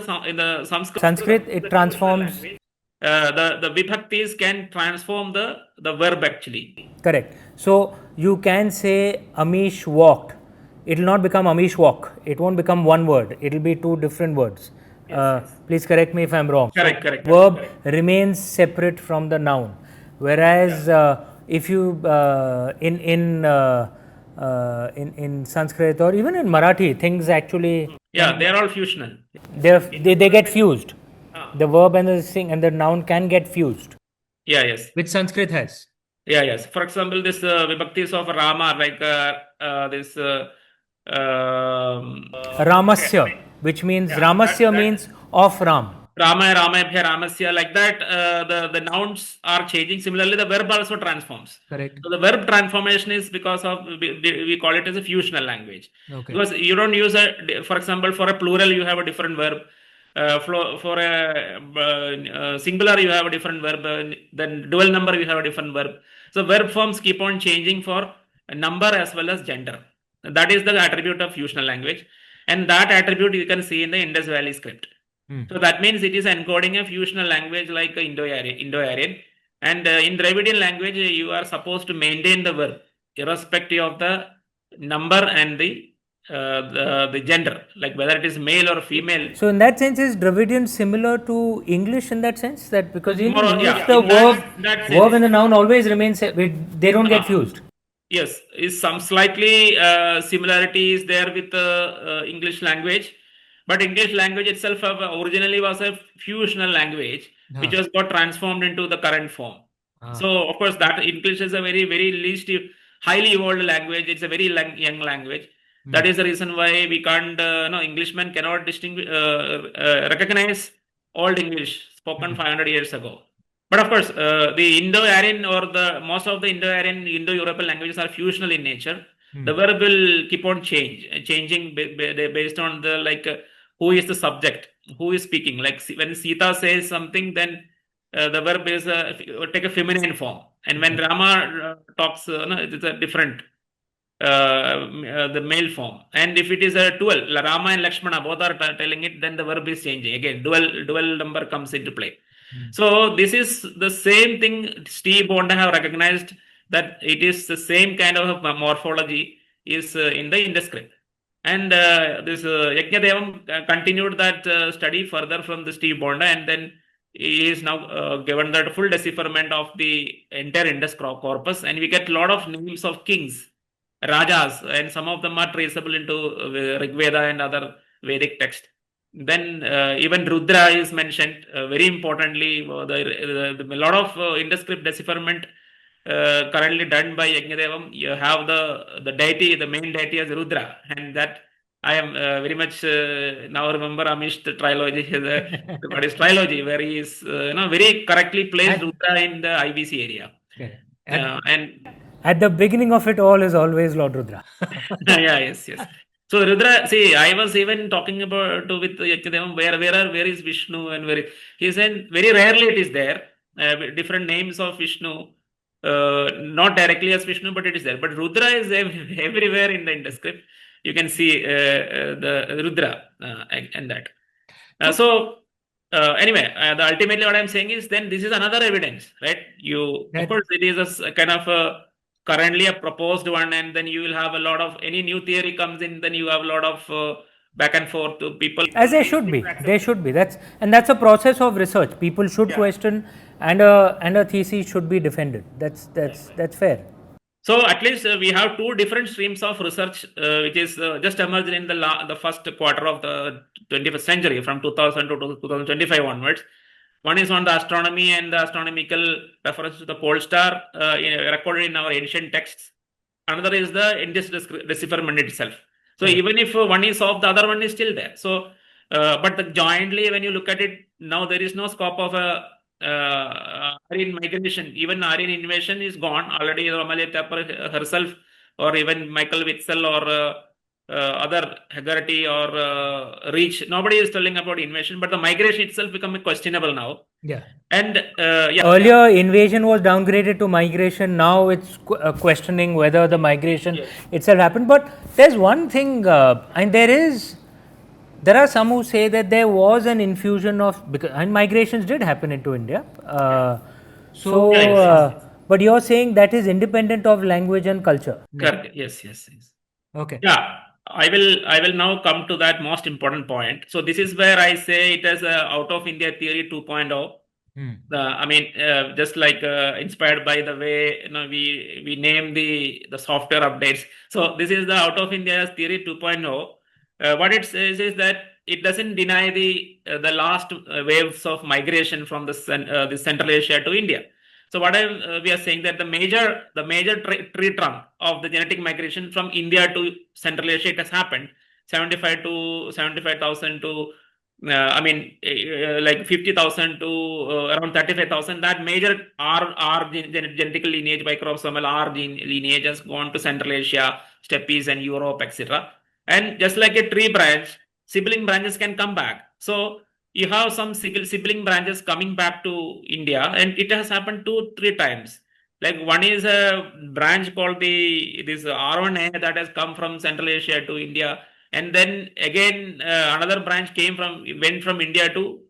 Sanskrit it transforms. The vibhaktis can transform the verb actually. Correct. So you can say Amish walked. It will not become Amish walk. It won't become one word. It will be two different words. Please correct me if I am wrong. Correct. Verb remains separate from the noun. Whereas if you in Sanskrit or even in Marathi, things actually they are all fusional. They get fused. The verb and the thing and the noun can get fused. Yes. Which Sanskrit has. Yes. For example, this vibhaktis of Rama, like this Ramasya, which means Ramasya means of Ram. Ramabhya, Ramasya, like that. The nouns are changing. Similarly, the verb also transforms. Correct. So the verb transformation is because of we call it as a fusional language. Okay. Because you don't use for example, for a plural you have a different verb. For a singular you have a different verb. Then dual number you have a different verb. So verb forms keep on changing for a number as well as gender. That is the attribute of fusional language. And that attribute you can see in the Indus Valley script. So that means it is encoding a fusional language like Indo-Aryan. And in Dravidian language, you are supposed to maintain the verb irrespective of the number and the gender, like whether it is male or female. So in that sense, is Dravidian similar to English in that sense? That because in English yeah, the in verb and the noun always remains, they don't get fused. Yes, is some slightly similarities there with the English language, but English language itself originally was a fusional language, which was got transformed into the current form. So of course that English is a very, very least highly evolved language. It's a very young language. That is the reason why we can't, Englishmen cannot recognize old English spoken 500 years ago. But of course, the Indo-Aryan or most of the Indo-Aryan, Indo-European languages are fusional in nature. The verb will keep on changing based on the who is the subject, who is speaking. Like when Sita says something, then the verb is take a feminine form, and when Rama talks, it's a different the male form. And if it is a dual, Rama and Lakshmana both are telling it, then the verb is changing again. Dual number comes into play. So this is the same thing Steve Bonda have recognized, that it is the same kind of morphology is in the Indus script. And this Yajnadevam continued that study further from the Steve Bonda, and then he is now given that full decipherment of the entire Indus corpus, and we get a lot of names of kings, Rajas, and some of them are traceable into Rigveda and other Vedic text. Then even Rudra is mentioned. Very importantly, a lot of Indus script decipherment currently done by Yajnadevam. You have the deity, the main deity as Rudra, and that I am very much now remember Amish trilogy, his trilogy, where he is very correctly placed Rudra in the IBC area. And at the beginning of it all is always Lord Rudra. yes. So Rudra, see, I was even talking about with Yajnadevam, where is Vishnu, and he said very rarely it is there. Different names of Vishnu, not directly as Vishnu, but it is there. But Rudra is everywhere in the Indus script. You can see the Rudra and that. Anyway, ultimately what I'm saying is, then this is another evidence, right? Of course, it is a kind of currently a proposed one, and then you will have a lot of any new theory comes in, then you have a lot of back and forth to people. As there should be. That's a process of research. People should question, and a thesis should be defended. That's fair. So at least we have two different streams of research, which is just emerged in the first quarter of the 21st century, from 2000 to 2025 onwards. One is on the astronomy and the astronomical reference to the pole star recorded in our ancient texts. Another is the Indus decipherment itself. So even if one is off, the other one is still there. So, but jointly, when you look at it, now there is no scope of Aryan migration. Even Aryan invasion is gone already. Romalia Tapper herself, or even Michael Witzel, or other Hegarty or Reach, nobody is telling about invasion, but the migration itself become questionable now. And earlier invasion was downgraded to migration. Now it's questioning whether the migration itself happened. But there's one thing, and there are some who say that there was an infusion of, and migrations did happen into India. But you're saying that is independent of language and culture. Correct. Yes. Okay. Yeah. I will now come to that most important point. So this is where I say it as a out of India theory 2.0. Just like inspired by the way we name the software updates. So this is the out of India theory 2.0. What it says is that it doesn't deny the last waves of migration from the Central Asia to India. So what we are saying that the major tree trunk of the genetic migration from India to Central Asia, it has happened 75,000 to like 50,000 to around 35,000. That major R genetic lineage by chromosomal R gene lineage has gone to Central Asia, steppes and Europe, etc. And just like a tree branch, sibling branches can come back. So you have some sibling branches coming back to India, and it has happened 2-3 times. Like one is a branch called this R1A that has come from Central Asia to India, and then again another branch went from India to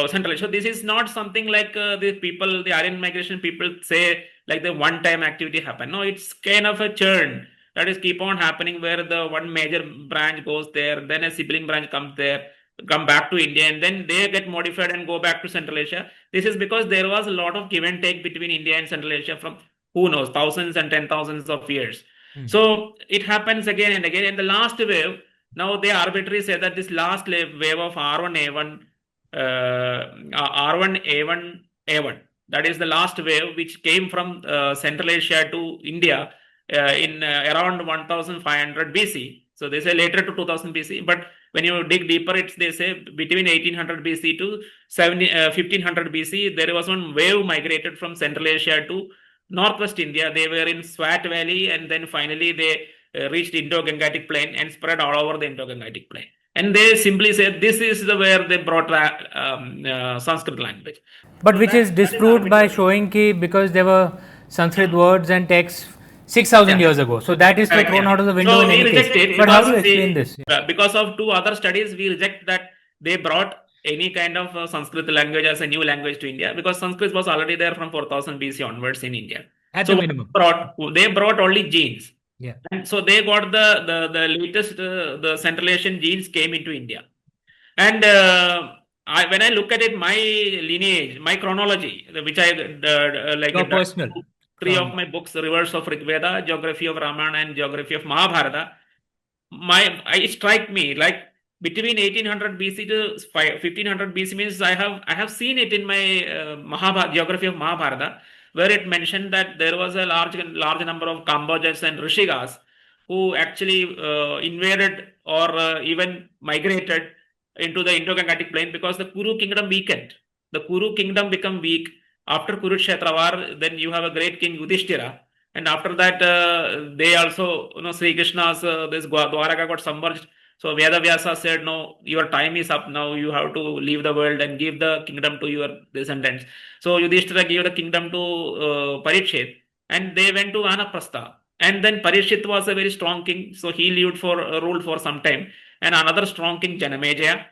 Central Asia. So this is not something like the Aryan migration people say like the one-time activity happen. No, it's kind of a churn that is keep on happening where the one major branch goes there, then a sibling branch comes there, come back to India, and then they get modified and go back to Central Asia. This is because there was a lot of give and take between India and Central Asia from who knows, thousands and 10,000s of years. So it happens again and again. And the last wave, now they arbitrarily say that this last wave of R1A1, R1A1A1, that is the last wave which came from Central Asia to India in around 1500 BC. So they say later to 2000 BC, but when you dig deeper, they say between 1800 BC to 1500 BC, there was one wave migrated from Central Asia to Northwest India. They were in Swat Valley, and then finally they reached Indo-Gangetic Plain and spread all over the Indo-Gangetic Plain. And they simply said this is where they brought Sanskrit language. But which is disproved by showing ki because there were Sanskrit words and texts 6,000 years ago. So that is thrown out of the window in any case. But how do you explain this? Because of two other studies, we reject that they brought any kind of Sanskrit language as a new language to India, because Sanskrit was already there from 4000 BC onwards in India. At the minimum. They brought only genes. Yeah. And so they got the latest, the Central Asian genes came into India. And when I look at it, my lineage, my chronology, which I like your personal. Three of my books, Rivers of Rigveda, Geography of Ramayana, and Geography of Mahabharata, it strike me like between 1800 BC to 1500 BC means I have seen it in my Geography of Mahabharata, where it mentioned that there was a large number of Cambodians and Rishigas who actually invaded or even migrated into the Indo-Gangetic Plain because the Kuru kingdom weakened. The Kuru kingdom became weak after Kurukshetra war. Then you have a great king Yudhishthira, and after that they also, Sri Krishna's this Dwaraka got submerged. So Vedavyasa said, no, your time is up now. You have to leave the world and give the kingdom to your descendants. So Yudhishthira gave the kingdom to Parikshit, and they went to Vanaprastha. And then Parikshit was a very strong king, so he ruled for some time. And another strong king, Janamejaya.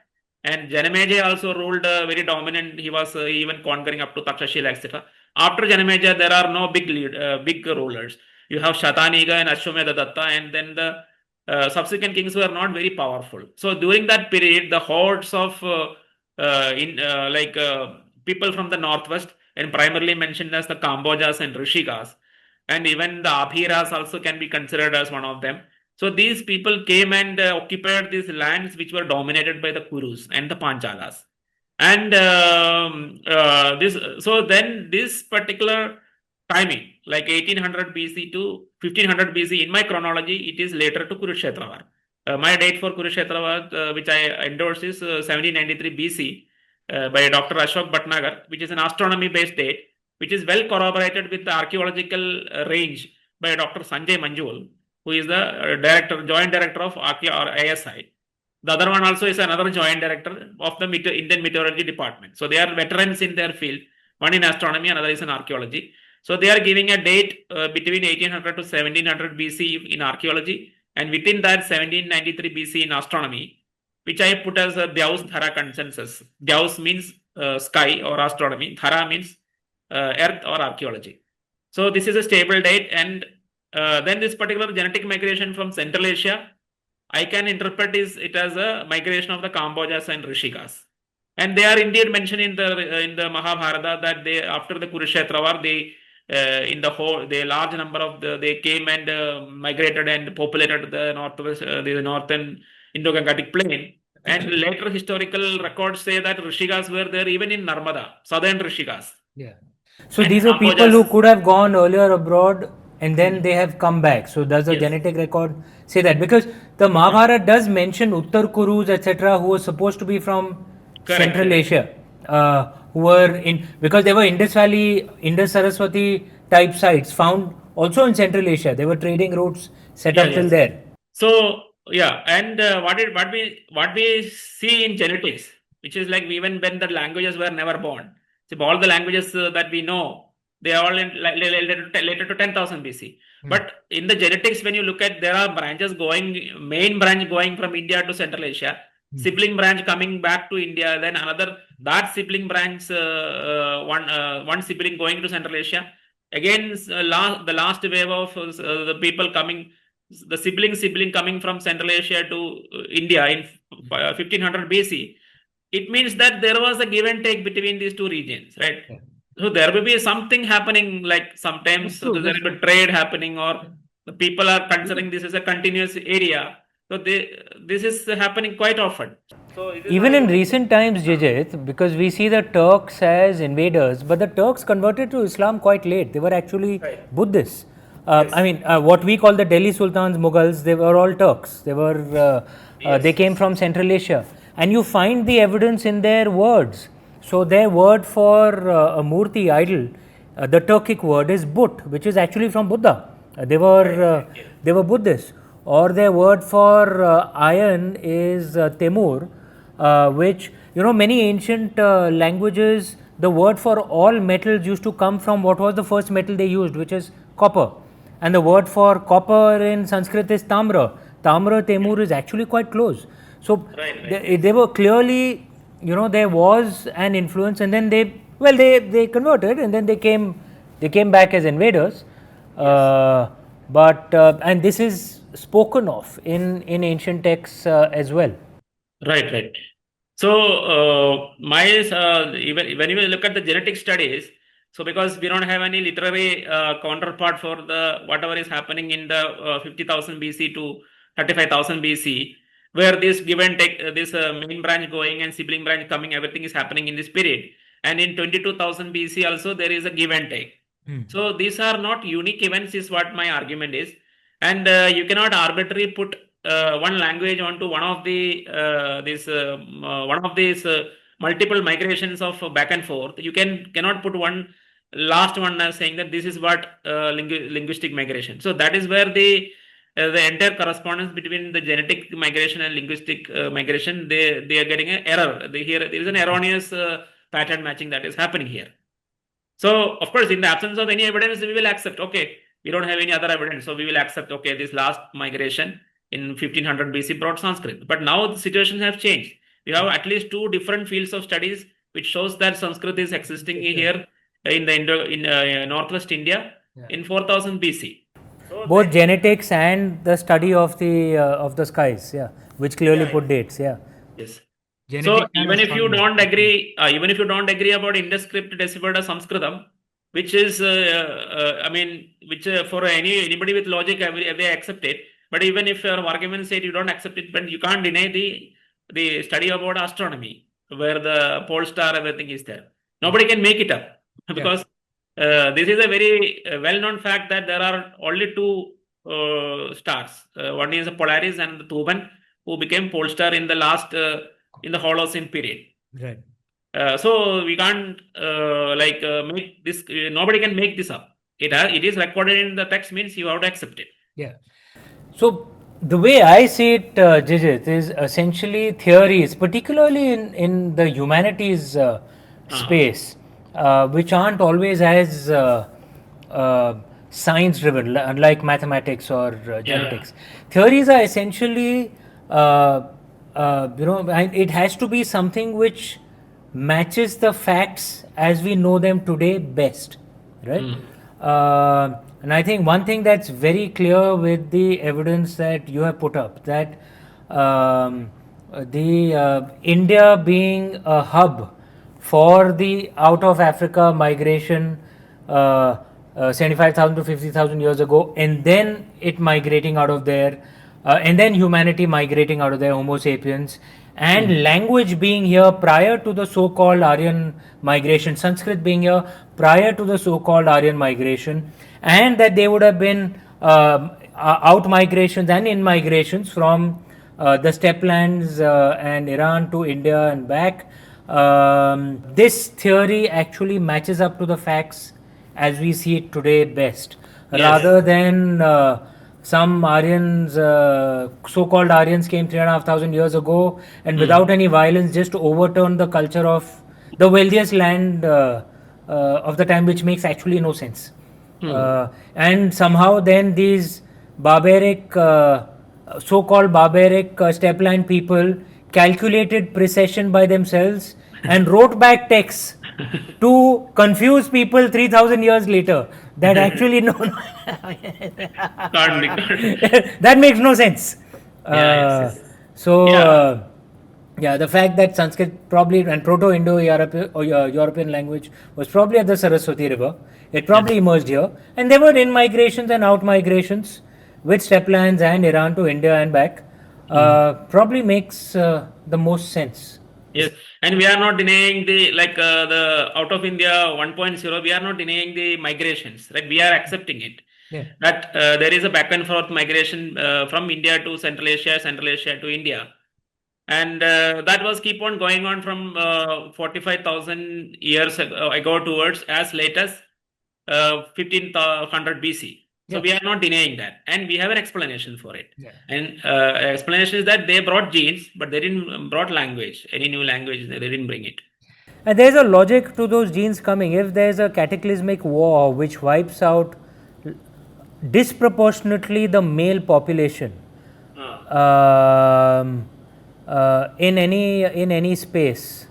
And Janamejaya also ruled very dominant. He was even conquering up to Takshashila, etc. After Janamejaya, there are no big rulers. You have Shataniga and Ashwamedha Datta, and then the subsequent kings were not very powerful. So during that period, the hordes of people from the northwest, and primarily mentioned as the Kambojas and Rishigas, and even the Abhiras also can be considered as one of them. So these people came and occupied these lands which were dominated by the Kurus and the Panchalas. And this particular timing, like 1800 BC to 1500 BC, in my chronology, it is later to Kurukshetra war. My date for Kurukshetra war, which I endorse, is 1793 BC by Dr. Ashok Bhatnagar, which is an astronomy-based date, which is well corroborated with the archaeological range by Dr. Sanjay Manjul, who is the joint director of ISI. The other one also is another joint director of the Indian Meteorology Department. So they are veterans in their field, one in astronomy, another is in archaeology. So they are giving a date between 1800 to 1700 BC in archaeology, and within that 1793 BC in astronomy, which I put as a Dyaus Dhara consensus. Dyaus means sky or astronomy, Dhara means earth or archaeology. So this is a stable date, and then this particular genetic migration from Central Asia, I can interpret it as a migration of the Kambojas and Rishigas. And they are indeed mentioned in the Mahabharata that they, after the Kurukshetra war, they large number of they came and migrated and populated the northern Indo-Gangetic Plain. And later historical records say that Rishigas were there even in Narmada, southern Rishigas. Yeah. So these are people who could have gone earlier abroad and then they have come back. So does the genetic record say that? Because the Mahabharata does mention Uttar Kurus, etc., who were supposed to be from Central Asia, who were because they were Indus Valley, Indus Saraswati type sites found also in Central Asia. There were trading routes set up till there. So and what we see in genetics, which is like even when the languages were never born. So all the languages that we know, they are all later to 10,000 BC. But in the genetics, when you look at, there are branches main branch going from India to Central Asia, sibling branch coming back to India, then that sibling branch, one sibling going to Central Asia. Again, the last wave of the people coming, the sibling coming from Central Asia to India in 1500 BC. It means that there was a give and take between these two regions, right? Yeah. So there will be something happening, like sometimes there will be trade happening, or the people are considering this as a continuous area. So this is happening quite often. So even in recent times, Jijith, because we see the Turks as invaders, but the Turks converted to Islam quite late. They were actually Buddhists. Yes. I mean, what we call the Delhi Sultans, Mughals, they were all Turks. They were they came from Central Asia. And you find the evidence in their words. So their word for a murti, idol, the Turkic word is But, which is actually from Buddha. They were Buddhists. Or their word for iron is Temur, which, many ancient languages, the word for all metals used to come from what was the first metal they used, which is copper. And the word for copper in Sanskrit is Tamra. Tamra, Temur is actually quite close. So they were clearly, there was an influence, and then they converted, and then they came back as invaders. Yes. And this is spoken of in ancient texts as well. Right. So even when you look at the genetic studies, so because we don't have any literary counterpart for the whatever is happening in the 50,000 BC to 35,000 BC, where this give and take, this main branch going and sibling branch coming, everything is happening in this period. And in 22,000 BC also there is a give and take. So these are not unique events, is what my argument is. And you cannot arbitrarily put one language onto one of these multiple migrations of back and forth. You cannot put one last one as saying that this is what linguistic migration. So that is where the entire correspondence between the genetic migration and linguistic migration, they are getting an error. There is an erroneous pattern matching that is happening here. So of course, in the absence of any evidence, we will accept, okay, we don't have any other evidence, so we will accept, okay, this last migration in 1500 BC brought Sanskrit. But now the situations have changed. We have at least two different fields of studies which shows that Sanskrit is existing here in the northwest India in 4000 BC. So both genetics and the study of the skies, which clearly put dates, Yes. So even if you don't agree about Indus script deciphered as Sanskritam, which is, which for anybody with logic, they accept it. But even if your argument said you don't accept it, but you can't deny the study about astronomy, where the pole star, everything is there. Nobody can make it up because this is a very well-known fact that there are only two stars. One is the Polaris and the Thuban, who became pole star in the last in the Holocene period. Right. So we can't make this. Nobody can make this up. It is recorded in the text, means you have to accept it. Yeah. So the way I see it, Jijith, is essentially theories, particularly in the humanities space, which aren't always as science-driven, unlike mathematics or genetics. Theories are essentially, it has to be something which matches the facts as we know them today best, right? And I think one thing that's very clear with the evidence that you have put up, that India being a hub for the out of Africa migration 75,000 to 50,000 years ago, and then it migrating out of there, and then humanity migrating out of there, Homo sapiens, and language being here prior to the so-called Aryan migration, Sanskrit being here prior to the so-called Aryan migration, and that there would have been out migrations and in migrations from the steplands and Iran to India and back. This theory actually matches up to the facts as we see it today best, rather than some Aryans, so-called Aryans came 3,500 years ago and without any violence just overturned the culture of the wealthiest land of the time, which makes actually no sense. And somehow then these barbaric, so-called barbaric stepline people calculated precession by themselves and wrote back texts to confuse people 3000 years later that actually no. That makes no sense. Yeah, the fact that Sanskrit probably and Proto-Indo-European language was probably at the Saraswati River. It probably emerged here, and there were in migrations and out migrations with steplands and Iran to India and back. Probably makes the most sense. Yes, and we are not denying the out of India 1.0. We are not denying the migrations, right? We are accepting it. Yeah. That there is a back and forth migration from India to Central Asia to India. And that was keep on going on from 45,000 years ago towards as late as 1500 BC. So we are not denying that, and we have an explanation for it. And explanation is that they brought genes, but they didn't brought language. Any new language, they didn't bring it. And there's a logic to those genes coming. If there's a cataclysmic war which wipes out disproportionately the male population in any space,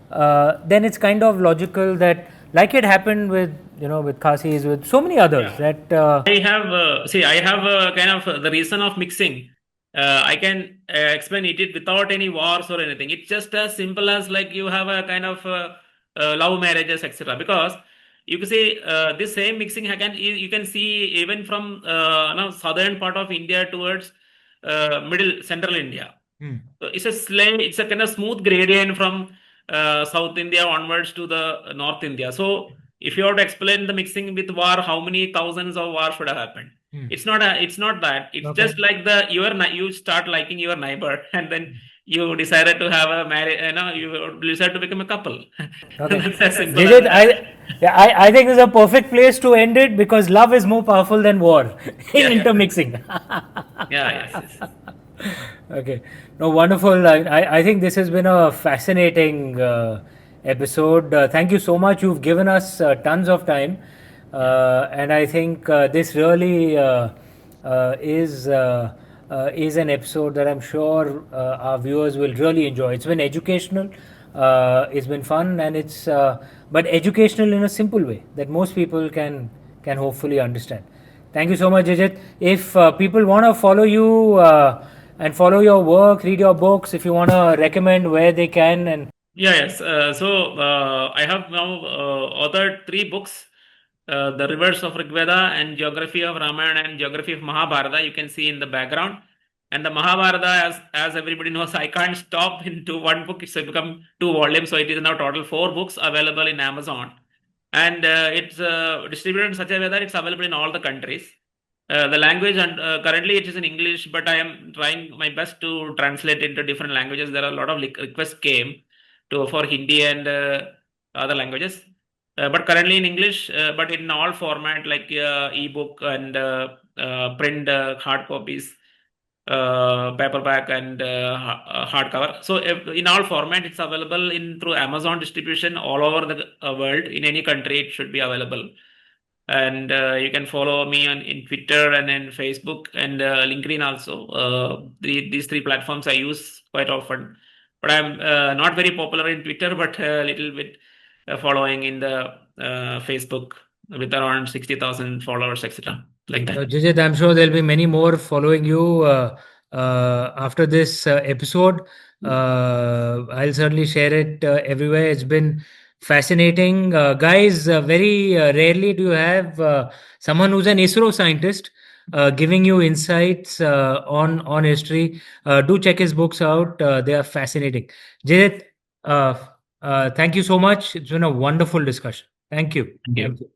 then it's kind of logical that, like it happened with Khasis, with so many others, that I have kind of the reason of mixing. I can explain it without any wars or anything. It's just as simple as like you have a kind of love marriages, etc. Because you can see this same mixing you can see even from southern part of India towards middle central India. So it's a kind of smooth gradient from South India onwards to the North India. So if you have to explain the mixing with war, how many thousands of wars should have happened? It's not that. It's just like you start liking your neighbor, and then you decided to have a marriage. You decided to become a couple. Okay. Jijith, I think this is a perfect place to end it, because love is more powerful than war in intermixing. Yes. Okay. No, wonderful. I think this has been a fascinating episode. Thank you so much. You've given us tons of time, and I think this really is an episode that I'm sure our viewers will really enjoy. It's been educational, it's been fun, and it's but educational in a simple way that most people can hopefully understand. Thank you so much, Jijith. If people want to follow you and follow your work, read your books, if you want to recommend where they can. And yes. So I have now authored 3 books: the Rivers of Rigveda and Geography of Ramayana and Geography of Mahabharata. You can see in the background. And the Mahabharata, as everybody knows, I can't stop into one book. It's become 2 volumes. So it is now total 4 books available in Amazon. And it's distributed in such a way that it's available in all the countries. The language, and currently it is in English, but I am trying my best to translate into different languages. There are a lot of requests came for Hindi and other languages, but currently in English, but in all format like ebook and print, hard copies, paperback and hardcover. So in all format, it's available through Amazon distribution all over the world. In any country, it should be available. And you can follow me in Twitter and in Facebook and LinkedIn also. These 3 platforms I use quite often. But I'm not very popular in Twitter, but a little bit following in the Facebook with around 60,000 followers, etc. Like that. Jijith, I'm sure there'll be many more following you after this episode. I'll certainly share it everywhere. It's been fascinating. Guys, very rarely do you have someone who's an ISRO scientist giving you insights on history. Do check his books out. They are fascinating. Jijith, thank you so much. It's been a wonderful discussion. Thank you. Thank you.